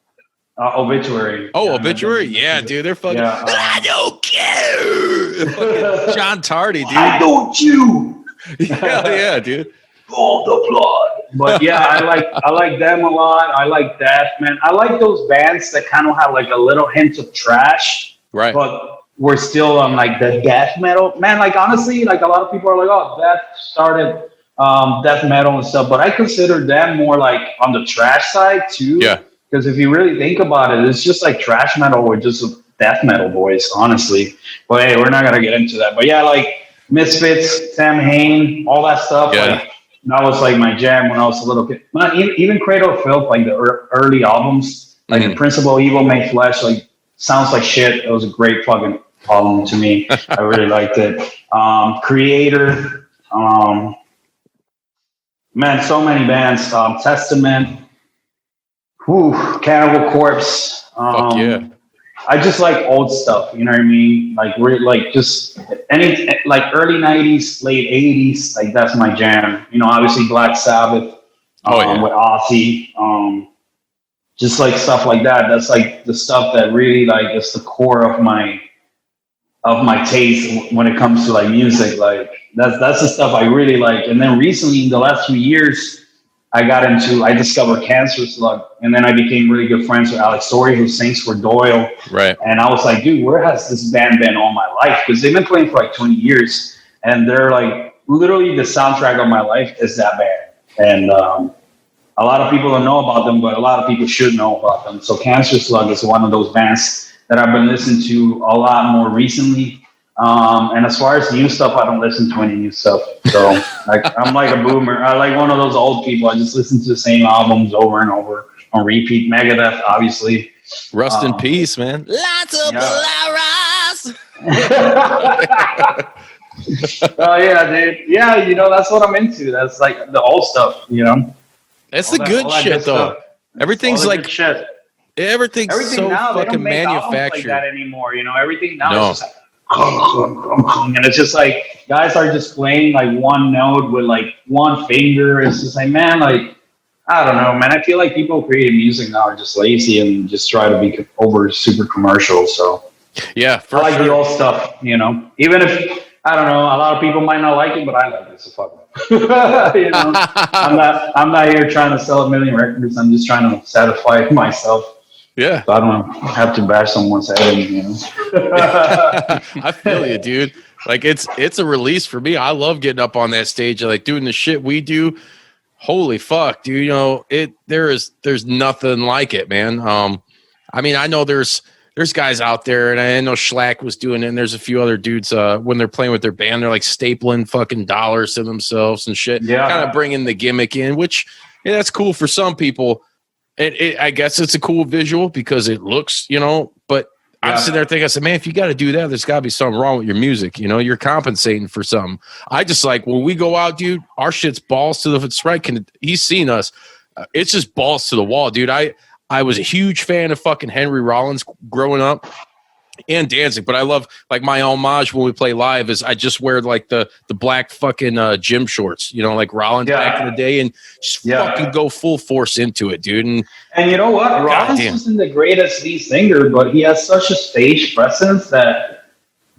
Obituary. Oh, Obituary? Yeah, dude. They're fucking. Yeah, I don't care. Fucking John Tardy, dude. Why don't you? Hell yeah, dude. All the blood. But yeah, I like them a lot. I like Death, man. I like those bands that kind of have like a little hint of trash, Right. but we're still on like the death metal. Man, like honestly, like a lot of people are like, oh, Death started death metal and stuff, but I consider them more like on the trash side too. Yeah. Because if you really think about it, it's just like trash metal with just death metal boys, honestly. But hey, we're not gonna get into that. But yeah, like Misfits, Sam Hain, all that stuff. Yeah. Like that was like my jam when I was a little kid. But even Cradle of Filth, like the early albums, like the Principal Evil Made Flesh, like sounds like shit. It was a great fucking album to me. I really liked it. Creator, man, so many bands. Testament, Cannibal Corpse. Fuck yeah. I just like old stuff, you know what I mean? Like we're like just any like early 90s, late 80s, like that's my jam. You know, obviously Black Sabbath with Ozzy, just like stuff like that. That's like the stuff that really like is the core of my taste when it comes to like music. Like that's the stuff I really like. And then recently in the last few years, I discovered Cancer Slug, and then I became really good friends with Alex Story, who sings for Doyle. Right. And I was like, dude, where has this band been all my life? Because they've been playing for like 20 years, and they're like literally the soundtrack of my life is that band. And a lot of people don't know about them, but a lot of people should know about them. So Cancer Slug is one of those bands that I've been listening to a lot more recently. And as far as new stuff, I don't listen to any new stuff. So like I'm like a boomer. I like one of those old people. I just listen to the same albums over and over on repeat. Megadeth, obviously. Rust in peace, man. Lots of Polaris. Oh yeah, dude. Yeah, you know that's what I'm into. That's like the old stuff. You know. That's the good shit, though. Stuff. Everything's like shit. Everything's so now, fucking manufactured. like that anymore. You know, everything now is just like. And it's just like guys are just playing like one note with like one finger. It's just like, man, like I don't know, man. I feel like people creating music now are just lazy and just try to be over super commercial. So yeah, I like the old stuff, you know. Even if I don't know, a lot of people might not like it, but I like it. So fuck it. You know, I'm not here trying to sell a million records. I'm just trying to satisfy myself. Yeah. So I don't have to bash someone's head in, you know. I feel you, dude. Like it's a release for me. I love getting up on that stage and like doing the shit we do. Holy fuck, dude. You know, there's nothing like it, man. I mean, I know there's guys out there, and I know Schlack was doing it, and there's a few other dudes when they're playing with their band, they're like stapling fucking dollars to themselves and shit. Yeah. Kind of bringing the gimmick in, which that's cool for some people. I guess it's a cool visual because it looks, you know, but I'm sitting there thinking, I said, man, if you got to do that, there's got to be something wrong with your music. You know, you're compensating for something. I just like when we go out, dude, our shit's balls to the strike. He's seen us. It's just balls to the wall, dude. I was a huge fan of fucking Henry Rollins growing up. And Danzig, but I love like my homage when we play live is I just wear like the black fucking gym shorts, you know, like Rollins back in the day, and just fucking go full force into it, dude. And you know what? Rollins isn't the greatest lead singer, but he has such a stage presence that,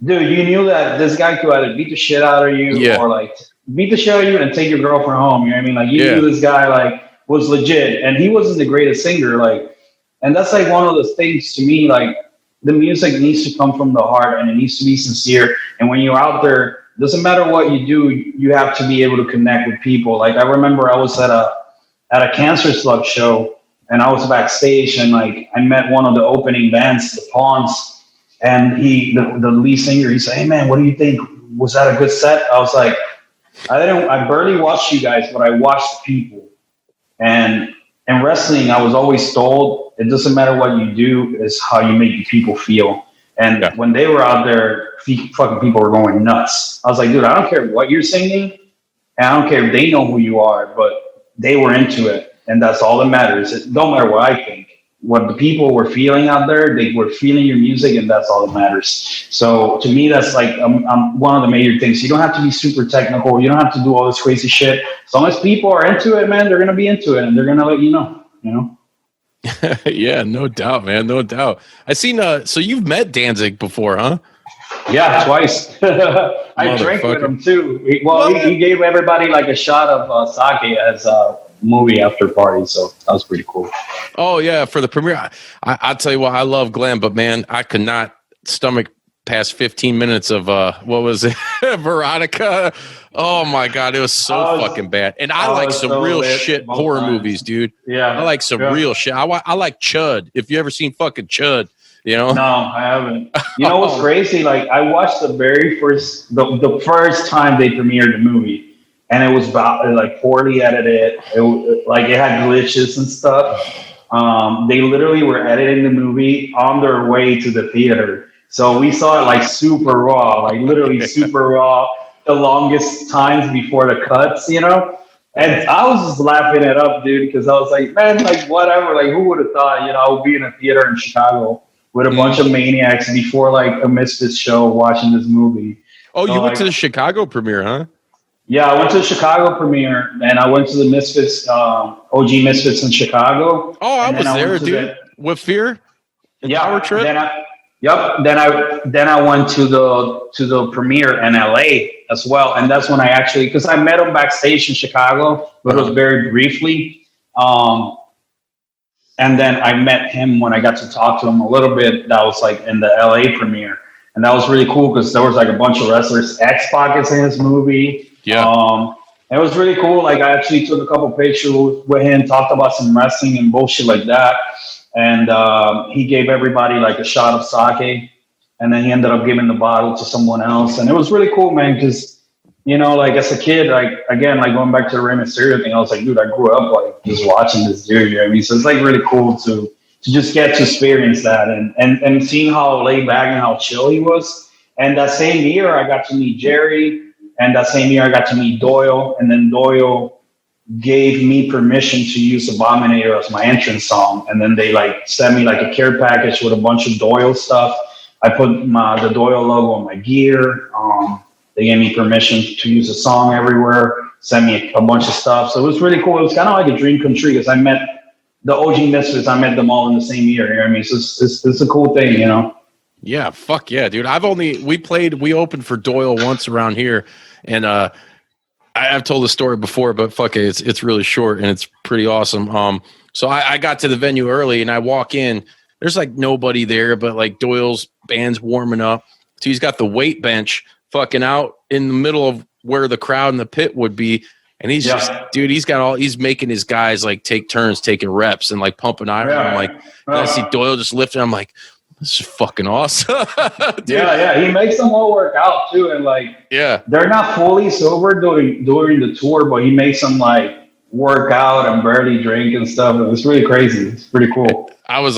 dude, you knew that this guy could either beat the shit out of you or like beat the shit out of you and take your girlfriend home. You know what I mean? Like you knew this guy like was legit, and he wasn't the greatest singer, like, and that's like one of the things to me, like. The music needs to come from the heart and it needs to be sincere. And when you're out there, doesn't matter what you do, you have to be able to connect with people. Like I remember I was at a Cancer Slug show and I was backstage and like I met one of the opening bands, the Pawns, and the lead singer, he said, "Hey man, what do you think? Was that a good set?" I was like, I barely watched you guys, but I watched the people. And in wrestling, I was always told it doesn't matter what you do, it's how you make the people feel. And when they were out there, fucking people were going nuts. I was like, dude, I don't care what you're singing, and I don't care if they know who you are, but they were into it, and that's all that matters. It don't matter what I think. What the people were feeling out there, they were feeling your music, and that's all that matters. So to me, that's like one of the major things. You don't have to be super technical. You don't have to do all this crazy shit. As long as people are into it, man, they're gonna be into it, and they're gonna let you know. You know. Yeah, no doubt, man. No doubt. I seen so you've met Danzig before, huh? Yeah, twice. I drank with Motherfucker. him too. He gave everybody like a shot of sake as a movie after party, so that was pretty cool. Oh yeah, for the premiere. I'll tell you what, I love Glenn, but man, I could not stomach past 15 minutes of what was it? Veronica. Oh my god, it was so fucking bad. And I like some so real lit shit both horror times. movies, dude. Yeah, I like some real shit. I like Chud. If you ever seen fucking Chud, you know? No, I haven't. You know what's crazy? Like I watched the the first time they premiered the movie, and it was about like poorly edited. Like it had glitches and stuff. They literally were editing the movie on their way to the theater, so we saw it like super raw, like literally super raw. The longest times before the cuts, you know. And I was just laughing it up, dude, because I was like, man, like whatever, like who would have thought, you know, I would be in a theater in Chicago with a bunch of maniacs before like a Misfits show watching this movie. Oh, So, you went like, to the Chicago premiere, huh? Yeah, I went to the Chicago premiere, and I went to the Misfits, OG Misfits in Chicago. Oh, I and was then there, went to dude. With Fear and Yeah, Power Trip. Then I went to the premiere in LA as well, and that's when I actually, because I met him backstage in Chicago, but it was very briefly. And then I met him when I got to talk to him a little bit. That was like in the LA premiere, and that was really cool because there was like a bunch of wrestlers. X-Pac is in his movie. Yeah. It was really cool. Like I actually took a couple pictures with him, talked about some wrestling and bullshit like that. And he gave everybody like a shot of sake, and then he ended up giving the bottle to someone else. And it was really cool, man, because, you know, like as a kid, like again, like going back to the Rey Mysterio thing, I was like, dude, I grew up like just watching this dude, you know what I mean? So it's like really cool to just get to experience that and seeing how laid back and how chill he was. And that same year I got to meet Jerry, and that same year I got to meet Doyle, and then Doyle gave me permission to use Abominator as my entrance song. And then they like sent me like a care package with a bunch of Doyle stuff. I put the Doyle logo on my gear. They gave me permission to use the song everywhere, sent me a bunch of stuff. So it was really cool. It was kind of like a dream come true because I met the OG Misfits. I met them all in the same year. You know what I mean? So it's a cool thing, you know? Yeah, fuck yeah, dude. We opened for Doyle once around here, and I've told the story before, but fuck it, it's really short and it's pretty awesome. So I got to the venue early and I walk in. There's like nobody there, but like Doyle's band's warming up. So he's got the weight bench fucking out in the middle of where the crowd in the pit would be. And he's just, dude, he's making his guys like take turns taking reps and like pumping iron. I'm like, I see Doyle just lifting. I'm like, this is fucking awesome. Yeah. He makes them all work out too. And like, they're not fully sober during the tour, but he makes them like work out and barely drink and stuff. It was really crazy. It's pretty cool. I was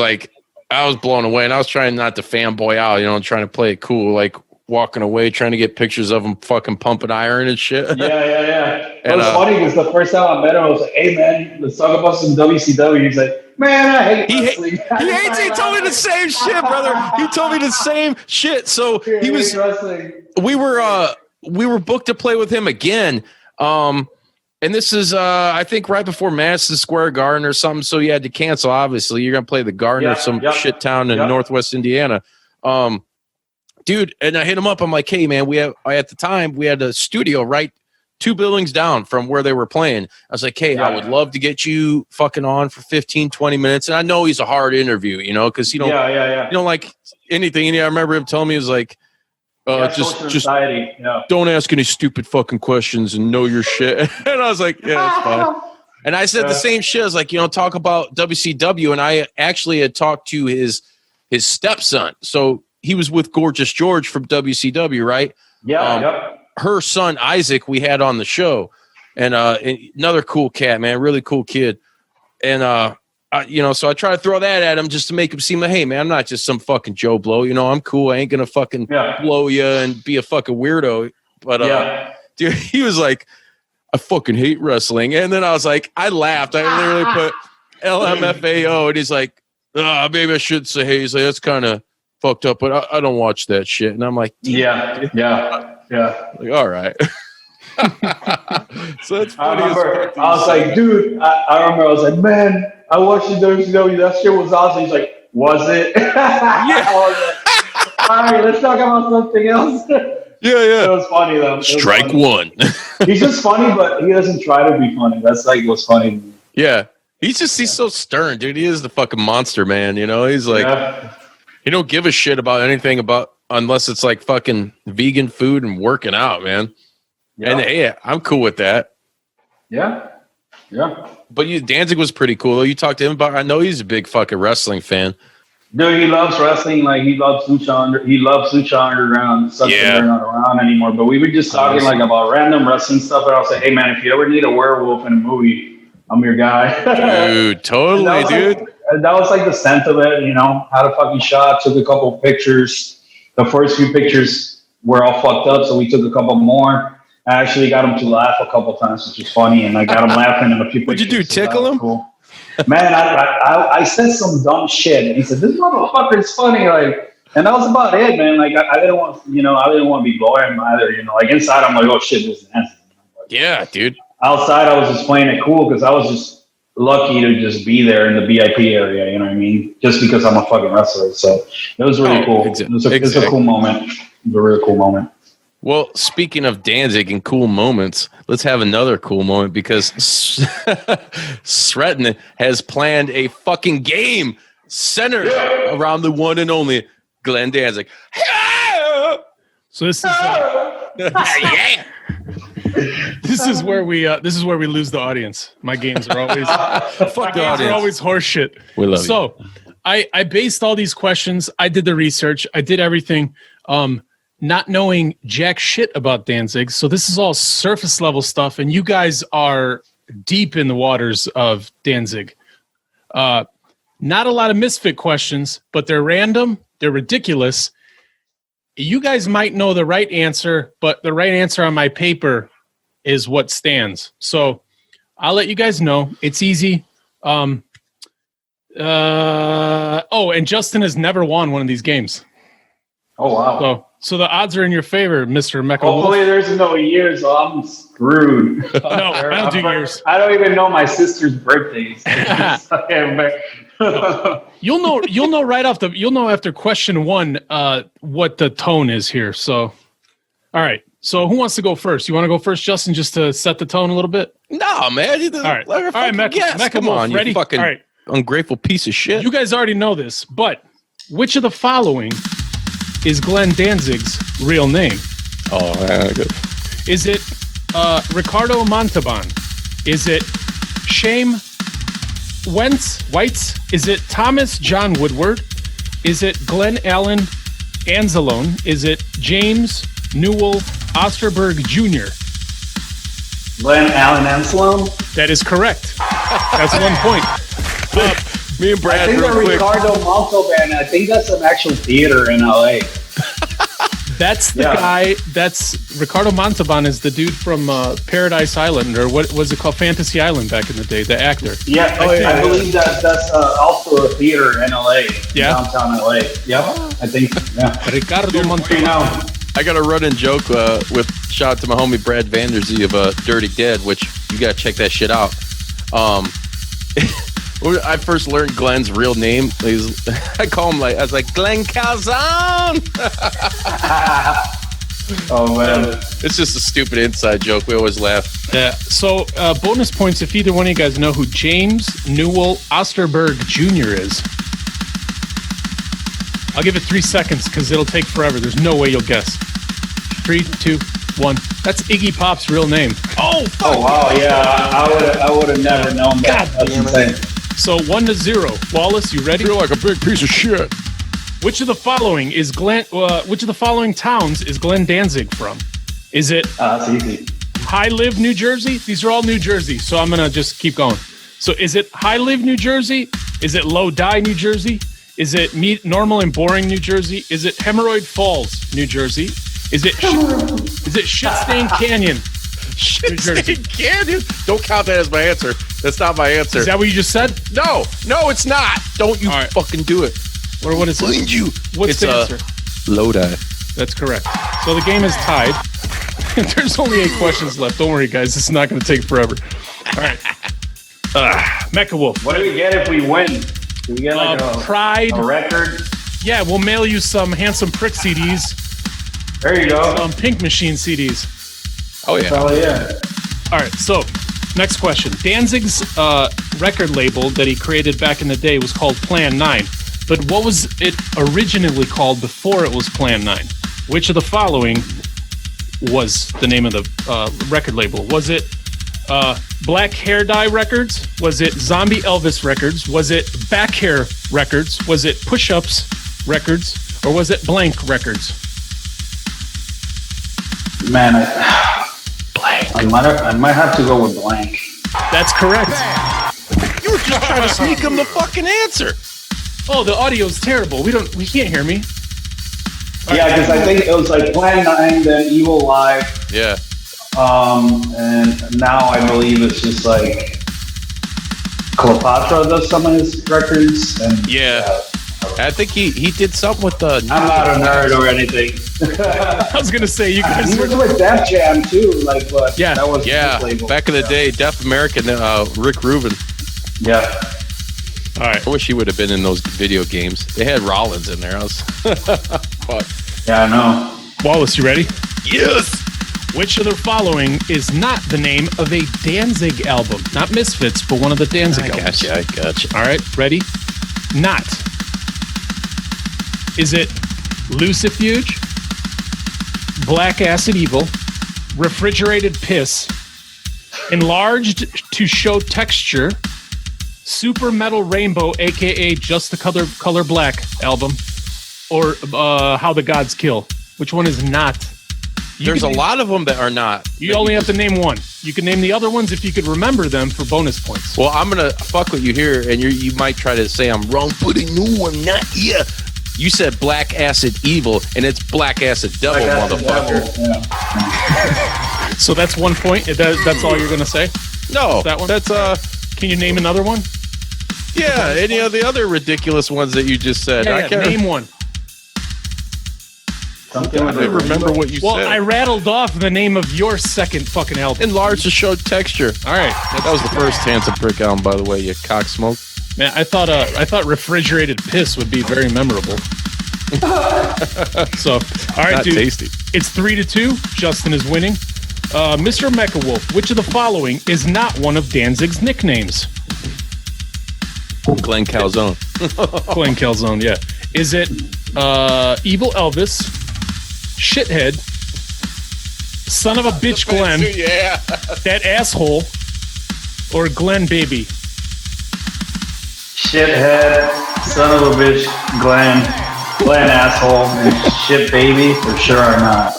blown away, and I was trying not to fanboy out, you know, trying to play it cool, like walking away, trying to get pictures of him fucking pumping iron and shit. Yeah. It was funny because the first time I met him, I was like, hey man, let's talk about some WCW. He's like, man, I hate wrestling. He hates it. He told me the same shit, brother. He told me the same shit. So he was wrestling. We were booked to play with him again. And this is I think right before Madison Square Garden or something. So you had to cancel, obviously. You're gonna play the Garden or some shit town in Northwest Indiana. Dude, and I hit him up. I'm like, hey man, at the time we had a studio right 2 buildings down from where they were playing. I was like, hey, I would love to get you fucking on for 15, 20 minutes. And I know he's a hard interview, you know, because you don't like anything. And I remember him telling me, he was like, just don't ask any stupid fucking questions and know your shit. And I was like, yeah, that's fine. And I said the same shit. I was like, you know, talk about WCW. And I actually had talked to his stepson. So he was with Gorgeous George from WCW, right? Her son Isaac we had on the show, and another cool cat, man, really cool kid. And so I try to throw that at him just to make him seem like, hey man, I'm not just some fucking Joe Blow, you know, I'm cool. I ain't gonna fucking blow you and be a fucking weirdo. But dude, he was like, I fucking hate wrestling. And then I was like, I laughed. I literally put LMFAO, and he's like, maybe I should say, hey, he's like, that's kind of fucked up, but I don't watch that shit. And I'm like, yeah. Like, all right. So it's I funny. remember, I was like, dude, I remember, I was like, man, I watched the WCW. That shit was awesome. He's like, was it? I was like, all right, let's talk about something else. Yeah. It was funny though. It was Strike funny. one. He's just funny, but he doesn't try to be funny. That's like what's funny. Yeah. He's so stern, dude. He is the fucking monster, man. You know, he's like, he don't give a shit about anything unless it's like fucking vegan food and working out, man. Yeah. And hey, I'm cool with that. Yeah. But Danzig was pretty cool. You talked to him about, I know he's a big fucking wrestling fan. Dude, he loves wrestling. Like he loves Lucha He loves Lucha Underground. Stuff that they're not around anymore. But we were just talking like about random wrestling stuff. And I was like, hey man, if you ever need a werewolf in a movie, I'm your guy. Dude, totally, dude. That was like the scent of it, you know. Had a fucking shot, took a couple of pictures. The first few pictures were all fucked up, so we took a couple more. I actually got him to laugh a couple of times, which was funny, and I got him laughing in a few pictures. What'd you do, tickle him? Cool. Man, I said some dumb shit, and he said, "This motherfucker is funny," like, and that was about it, man. Like, I didn't want, I didn't want to be boring either, you know. Like inside, I'm like, "Oh shit, this is nasty." Yeah, dude. Outside, I was just playing it cool because I was just lucky to just be there in the VIP area. You know what I mean? Just because I'm a fucking wrestler, so it was really cool. It was a cool moment. It was a really cool moment. Well, speaking of Danzig and cool moments, let's have another cool moment because Sretton has planned a fucking game centered around the one and only Glenn Danzig. So this is Yeah. this is where we lose the audience. My games are always Fuck the are audience. always horse shit. We love you. So I based all these questions. I did the research. I did everything. Not knowing jack shit about Danzig. So this is all surface level stuff, and you guys are deep in the waters of Danzig. Not a lot of misfit questions, but they're random. They're ridiculous. You guys might know the right answer, but the right answer on my paper is what stands. So I'll let you guys know. It's easy. And Justin has never won one of these games. Oh wow. So the odds are in your favor, Mr. Mecha Wolf. Hopefully there's no years, so I'm screwed. No, I don't do years. I don't even know my sister's birthdays. You'll know right off you'll know after question one what the tone is here. So all right. So who wants to go first? You want to go first, Justin, just to set the tone a little bit? No, man. All right. Mecha Come Wolf, on, ready? you fucking all right. ungrateful piece of shit. You guys already know this, but which of the following is Glenn Danzig's real name? Oh, man. Good. Is it Ricardo Montalban? Is it Shame Whites? Is it Thomas John Woodward? Is it Glenn Allen Anzalone? Is it James Newell Osterberg Jr.? Glenn Allen Anselm? That is correct. That's 1 point. Me and I Brad, think real the quick. Ricardo Montalban, I think that's an actual theater in LA. That's the guy. That's Ricardo Montalban is the dude from Paradise Island, or what was it called? Fantasy Island back in the day, the actor. Yeah, I believe that's also a theater in LA, downtown LA. Yep, I think, Ricardo Montalban. I got a run-in joke with shout out to my homie Brad Vanderzee of Dirty Dead, which you got to check that shit out. When I first learned Glenn's real name, I call him I was like, Glenn Calzone! Oh, man. It's just a stupid inside joke. We always laugh. Yeah. So bonus points if either one of you guys know who James Newell Osterberg Jr. is. I'll give it 3 seconds because it'll take forever. There's no way you'll guess. 3, 2, 1. That's Iggy Pop's real name. Oh, fuck. Oh, wow, yeah. I would have never known that. That's insane. So 1-0. Wallace, you ready? I feel like a big piece of shit. Which of the following is which of the following towns is Glenn Danzig from? Is it That's easy. High Live, New Jersey? These are all New Jersey, so I'm going to just keep going. So is it High Live, New Jersey? Is it Low Die, New Jersey? Is it Normal and Boring, New Jersey? Is it Hemorrhoid Falls, New Jersey? Is it Shit Stain Canyon? Shit Stain Canyon? Don't count that as my answer. That's not my answer. Is that what you just said? No, it's not. Don't you fucking do it. Or what is it? You. What's the answer? Low Die. That's correct. So the game is tied. There's only 8 questions left. Don't worry, guys. This is not going to take forever. All right. Mecha Wolf. What do we get if we win? Do we get like Pride. a record? Yeah, we'll mail you some Handsome Prick CDs. There you go. Some Pink Machine CDs. Oh, yeah. Oh, yeah. All right, so next question. Danzig's record label that he created back in the day was called Plan 9. But what was it originally called before it was Plan 9? Which of the following was the name of the record label? Was it Black Hair Dye Records? Was it Zombie Elvis Records? Was it Back Hair Records? Was it Push Ups Records? Or was it Blank Records? Man, I might have to go with Blank. That's correct. You were just trying to sneak him the fucking answer. Oh, the audio's terrible. We can't hear me. Yeah, because I think it was like Plan 9, then Evil Live. Yeah. And now I believe it's just like Cleopatra does some of his records. And Yeah. I think he did something with the... I'm not a nerd or anything. I was going to say, you guys He was with Def Jam too, like, but Yeah. that was Yeah, his label. back in the day, Deaf American, Rick Rubin. Yeah. All right. I wish he would have been in those video games. They had Rollins in there. But, Yeah, I know. Wallace, you ready? yes! Which of the following is not the name of a Danzig album? Not Misfits, but one of the Danzig albums. I gotcha. All right, ready? Not. Is it Lucifuge, Black Acid Evil, Refrigerated Piss, Enlarged to Show Texture, Super Metal Rainbow, aka Just the Color Black album, or How the Gods Kill? Which one is not? There's a lot of them that are not. You only have to name one. You can name the other ones if you could remember them for bonus points. Well, I'm going to fuck with you here, and you might try to say I'm wrong. Put a new one, not here. You said Black Acid Evil, and it's Black Acid Devil, Black Acid motherfucker. Devil, yeah. So that's 1 point. That's all you're going to say? No, That one? that's Can you name another one? yeah. Any of the other ridiculous ones that you just said? I can't name one. Something I with don't even remember what you Well, said. I rattled off the name of your second fucking album. Enlarged to show texture. All right, That was the first Handsome Prick album, by the way. You cock smoke. man. I thought Refrigerated Piss would be very memorable. So, all right, Not dude. tasty. It's 3-2. Justin is winning. Mr. Mecha Wolf, which of the following is not one of Danzig's nicknames? Glenn Calzone. Glenn Calzone, yeah. Is it Evil Elvis, Shithead, Son of a Bitch Glenn, Yeah. That Asshole, or Glenn Baby? Shithead, son of a bitch, Glenn asshole, and shit baby for sure or not.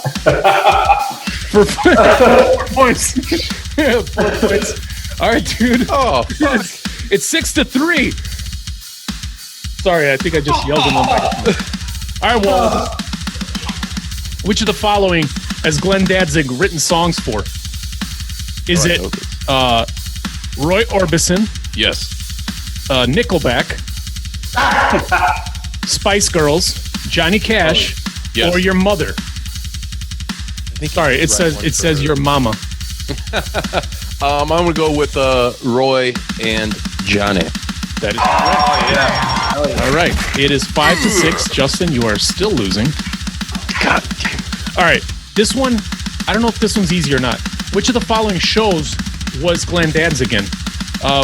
For 4 points. 4 points. All right, dude. Oh, fuck. It's 6-3. Sorry, I think I just yelled in the microphone. All right, well, which of the following has Glenn Danzig written songs for? Is it Roy Orbison, Yes. Nickelback, Spice Girls, Johnny Cash, Yes. or your mother? Sorry, it says your mama. I'm gonna go with Roy and Johnny. That is correct. Oh, yeah. All right, it is 5-6. Justin, you are still losing. God. All right, this one, I don't know if this one's easy or not. Which of the following shows was Glenn Danzig in?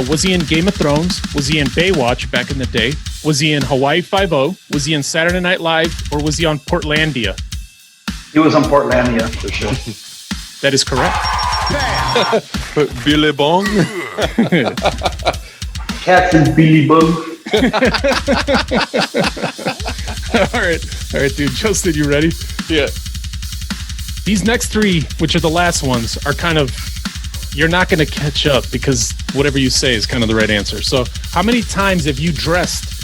Was he in Game of Thrones? Was he in Baywatch back in the day? Was he in Hawaii Five-0? Was he in Saturday Night Live? Or was he on Portlandia? He was on Portlandia for sure. That is correct. Billy Bong. Cats and Billy Bug. All right, dude. Justin, you ready? Yeah. These next three, which are the last ones, are kind of, you're not going to catch up because whatever you say is kind of the right answer. So how many times have you dressed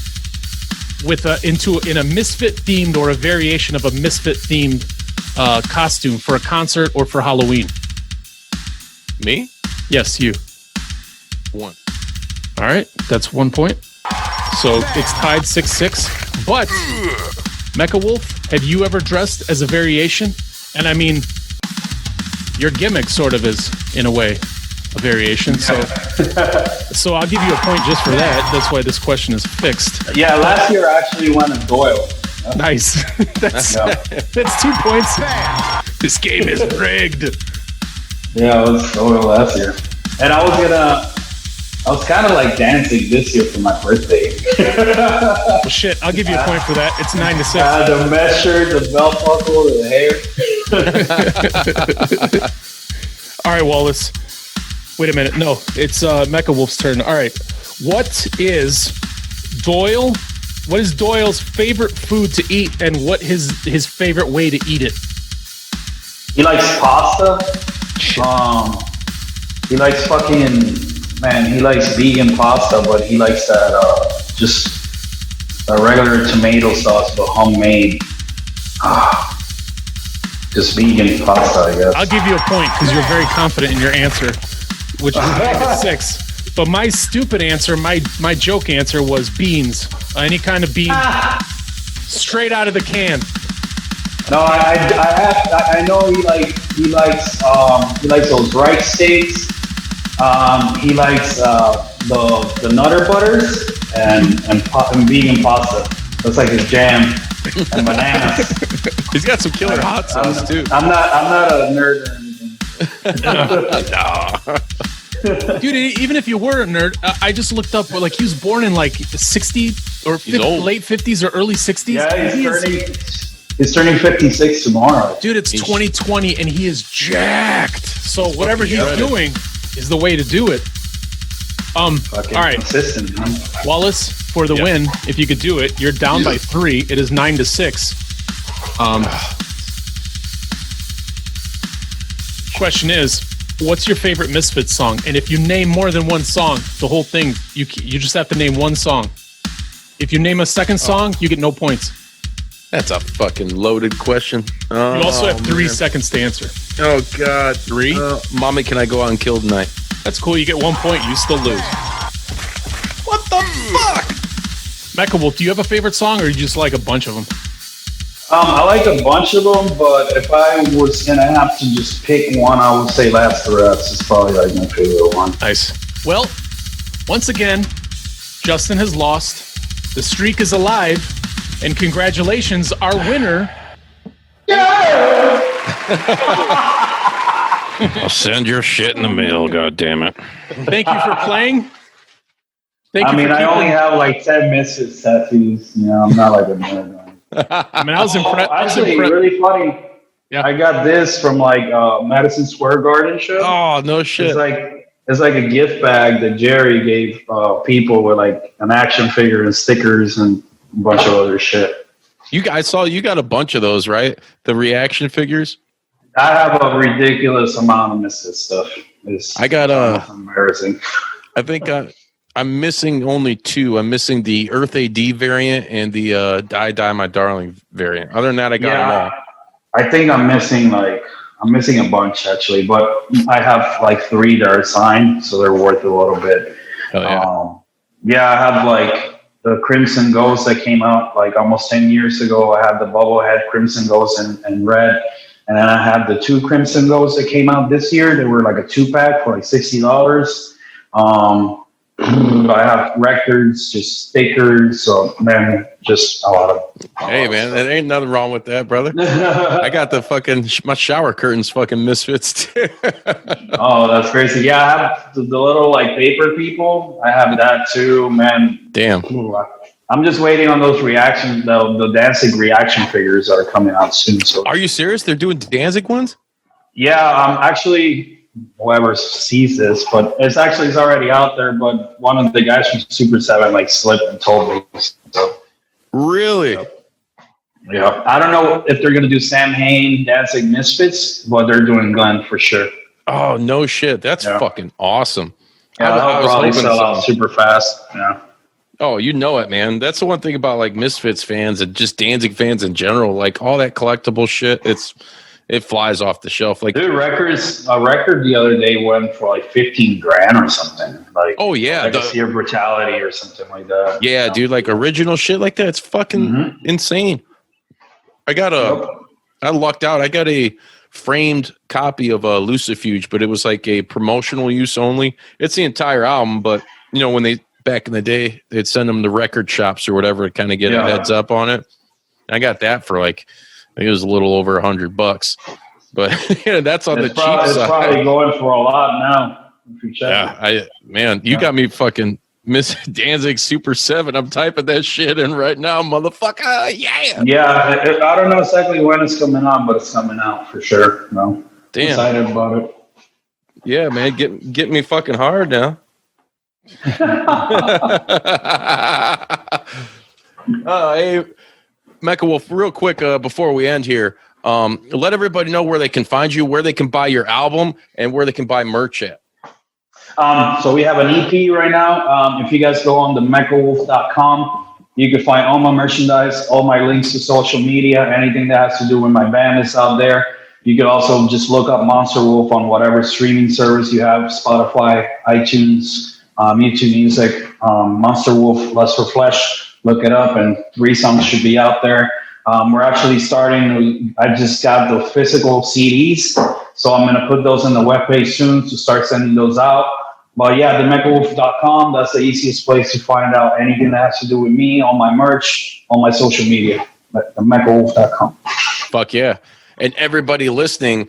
with in a Misfit themed or a variation of a Misfit themed costume for a concert or for Halloween? Me? Yes, you. 1. All right, that's 1 point. So it's tied 6-6. But Mecha Wolf, have you ever dressed as a variation? And I mean, your gimmick sort of is, in a way, a variation. So I'll give you a point just for that. That's why this question is fixed. Yeah, last year I actually won a Doyle. Nice. That's 2 points. This game is rigged. Yeah, it was Doyle last year. And I was kind of like Danzig this year for my birthday. Well, shit, I'll give you a point for that. It's 9-6. The measure, the belt buckle, the hair. All right, Wallace. Wait a minute. No, it's Mecha Wolf's turn. All right. What is Doyle's favorite food to eat, and what his favorite way to eat it? He likes pasta. He likes he likes vegan pasta, but he likes that just a regular tomato sauce, but homemade. Just vegan pasta, I guess. I'll give you a point because you're very confident in your answer, which is 6. But my stupid answer, my joke answer was beans. Any kind of bean, straight out of the can. No, I know he likes those rice steaks. He likes the Nutter Butters and vegan pasta. That's like his jam. And bananas. He's got some killer hot sauce too. I'm not a nerd or anything. No. Dude, even if you were a nerd, I just looked up. Like, he was born in like 60 or late 50s or early 60s. Yeah, he's turning 56 tomorrow. Dude, it's 2020 and he is jacked. So whatever he's doing is the way to do it. All right, consistent, man. Wallace, for the win, if you could do it, you're down by 3. It is 9-6. Question is, what's your favorite Misfits song? And if you name more than one song, the whole thing, you just have to name one song. If you name a second song, you get no points. That's a fucking loaded question. You also have 3 seconds to answer. Oh, God. 3? Mommy, can I go out and kill tonight? That's cool. You get 1 point. You still lose. What the fuck? Mecha Wolf, do you have a favorite song, or you just like a bunch of them? I like a bunch of them, but if I was gonna have to just pick one, I would say Last Reps is probably like my favorite one. Nice. Well, once again, Justin has lost. The streak is alive, and congratulations, our winner. I'll send your shit in the mail, goddammit. Thank you for playing. I only have like 10 Misfits tattoos. You know, I'm not like a nerd. I was impressed. Actually, really funny. Yeah. I got this from like Madison Square Garden show. Oh, no shit. It's like a gift bag that Jerry gave people with like an action figure and stickers and a bunch of other shit. I saw you got a bunch of those, right? The reaction figures. I have a ridiculous amount of Misfits stuff. I got embarrassing. I think I'm missing only 2. I'm missing the Earth AD variant and the Die My Darling variant. Other than that, I got them all. I think I'm missing a bunch actually, but I have like 3 that are signed, so they're worth a little bit. Oh, yeah. I have like the Crimson Ghost that came out like almost 10 years ago. I have the Bubblehead Crimson Ghost in red. And then I have the 2 Crimson Ghosts that came out this year. They were like a 2-pack for like $60. I have records, just stickers. So, man, just a lot of. Hey, man, there ain't nothing wrong with that, brother. I got the fucking, my shower curtains fucking Misfits too. Oh, that's crazy. Yeah, I have the little like paper people. I have that too, man. Damn. I'm just waiting on those reactions. The Danzig reaction figures are coming out soon. So, are you serious? They're doing Danzig ones? Yeah, actually, whoever sees this, but it's already out there. But one of the guys from Super 7 like slipped and told me. So, really? Yeah. I don't know if they're gonna do Sam Hain, Danzig Misfits, but they're doing Glenn for sure. Oh no shit! That's fucking awesome. Yeah, I'll probably sell out super fast. Yeah. Oh, you know it, man. That's the one thing about like Misfits fans and just Danzig fans in general. Like all that collectible shit, it flies off the shelf. Like, dude, a record the other day went for like $15,000 or something. Like, oh yeah, Legacy of Brutality or something like that. Yeah, dude, like original shit like that. It's fucking insane. I lucked out. I got a framed copy of Lucifuge, but it was like a promotional use only. It's the entire album, but you know, when back in the day, they'd send them to record shops or whatever to kind of get a heads up on it. I got that for like, I think it was a little over $100, but that's on the cheap side. It's probably going for a lot now. If you check you got me fucking Miss Danzig Super 7. I'm typing that shit in right now, motherfucker. Yeah. Yeah, I don't know exactly when it's coming out, but it's coming out for sure. No. Damn. I'm excited about it. Yeah, man, get me fucking hard now. Hey, Mecha Wolf, real quick before we end here, let everybody know where they can find you, where they can buy your album, and where they can buy merch at. So we have an EP right now. If you guys go on the mechawolf.com, you can find all my merchandise, all my links to social media, anything that has to do with my band is out there. You can also just look up Monster Wolf on whatever streaming service you have, Spotify, iTunes, YouTube Music, Monster Wolf, Lust for Flesh. Look it up, and 3 songs should be out there. We're actually starting. I just got the physical CDs, so I'm going to put those in the webpage soon to start sending those out. But yeah, themechawolf.com, that's the easiest place to find out anything that has to do with me, all my merch, all my social media. Themechawolf.com. Fuck yeah. And everybody listening,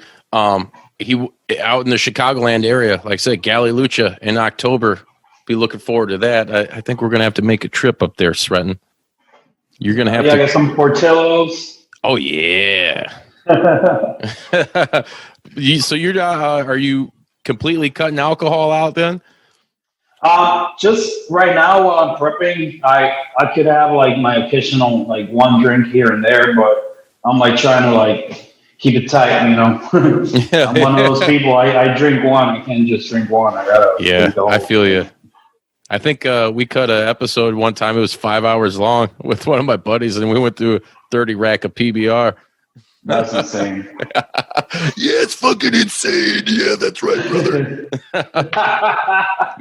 he out in the Chicagoland area, like I said, Galli Lucha in October. Be looking forward to that. I think we're going to have to make a trip up there, Sretton. You're going to have to. I got some Portillos. Oh, yeah. So you're are you completely cutting alcohol out then? Just right now while I'm prepping, I could have like my occasional like one drink here and there, but I'm like trying to like keep it tight, you know. I'm one of those people. I drink one. I can't just drink one. I gotta. Yeah, I feel you. I think we cut an episode one time. It was 5 hours long with one of my buddies, and we went through a 30 rack of PBR. That's insane. Yeah, it's fucking insane. Yeah, that's right, brother.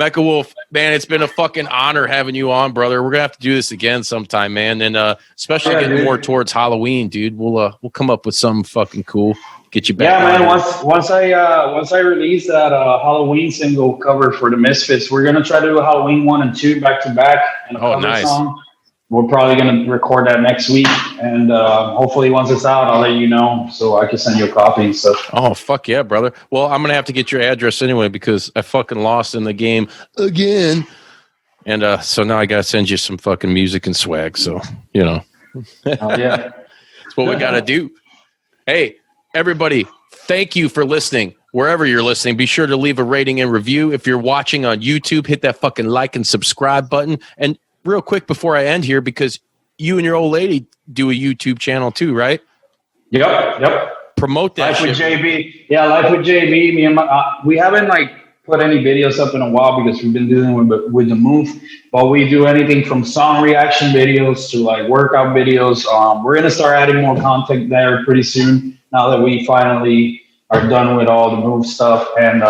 Mecha Wolf, man, it's been a fucking honor having you on, brother. We're gonna have to do this again sometime, man, and especially getting more towards Halloween, dude. We'll come up with something fucking cool. Get you back. Yeah, man. Once I release that Halloween single cover for the Misfits, we're gonna try to do a Halloween 1 and 2 back to back and a cover song. We're probably gonna record that next week, and hopefully once it's out, I'll let you know so I can send you a copy and stuff. Oh fuck yeah, brother! Well, I'm gonna have to get your address anyway because I fucking lost in the game again, and so now I gotta send you some fucking music and swag. So you know, yeah, that's what we gotta do. Hey. Everybody, thank you for listening. Wherever you're listening, be sure to leave a rating and review. If you're watching on YouTube, hit that fucking like and subscribe button. And real quick before I end here, because you and your old lady do a YouTube channel too, right? Yep. Promote that Life with JB. Yeah, Life with JB. Me and we haven't like put any videos up in a while because we've been dealing with the move. But we do anything from song reaction videos to like workout videos. We're gonna start adding more content there pretty soon. Now that we finally are done with all the move stuff. And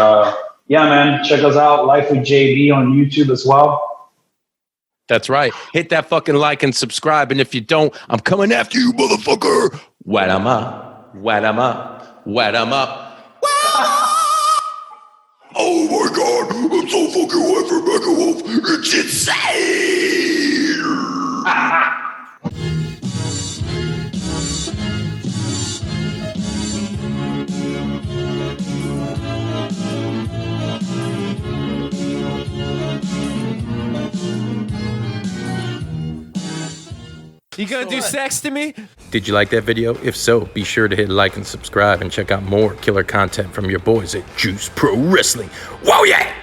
yeah, man, check us out. Life with JB on YouTube as well. That's right. Hit that fucking like and subscribe. And if you don't, I'm coming after you, motherfucker. Wet 'em up. Wet 'em up. Wet 'em up. Oh my God. I'm so fucking wet for Mecha Wolf. It's insane. You gonna do sex to me? Did you like that video? If so, be sure to hit like and subscribe and check out more killer content from your boys at Juice Pro Wrestling. Whoa, yeah!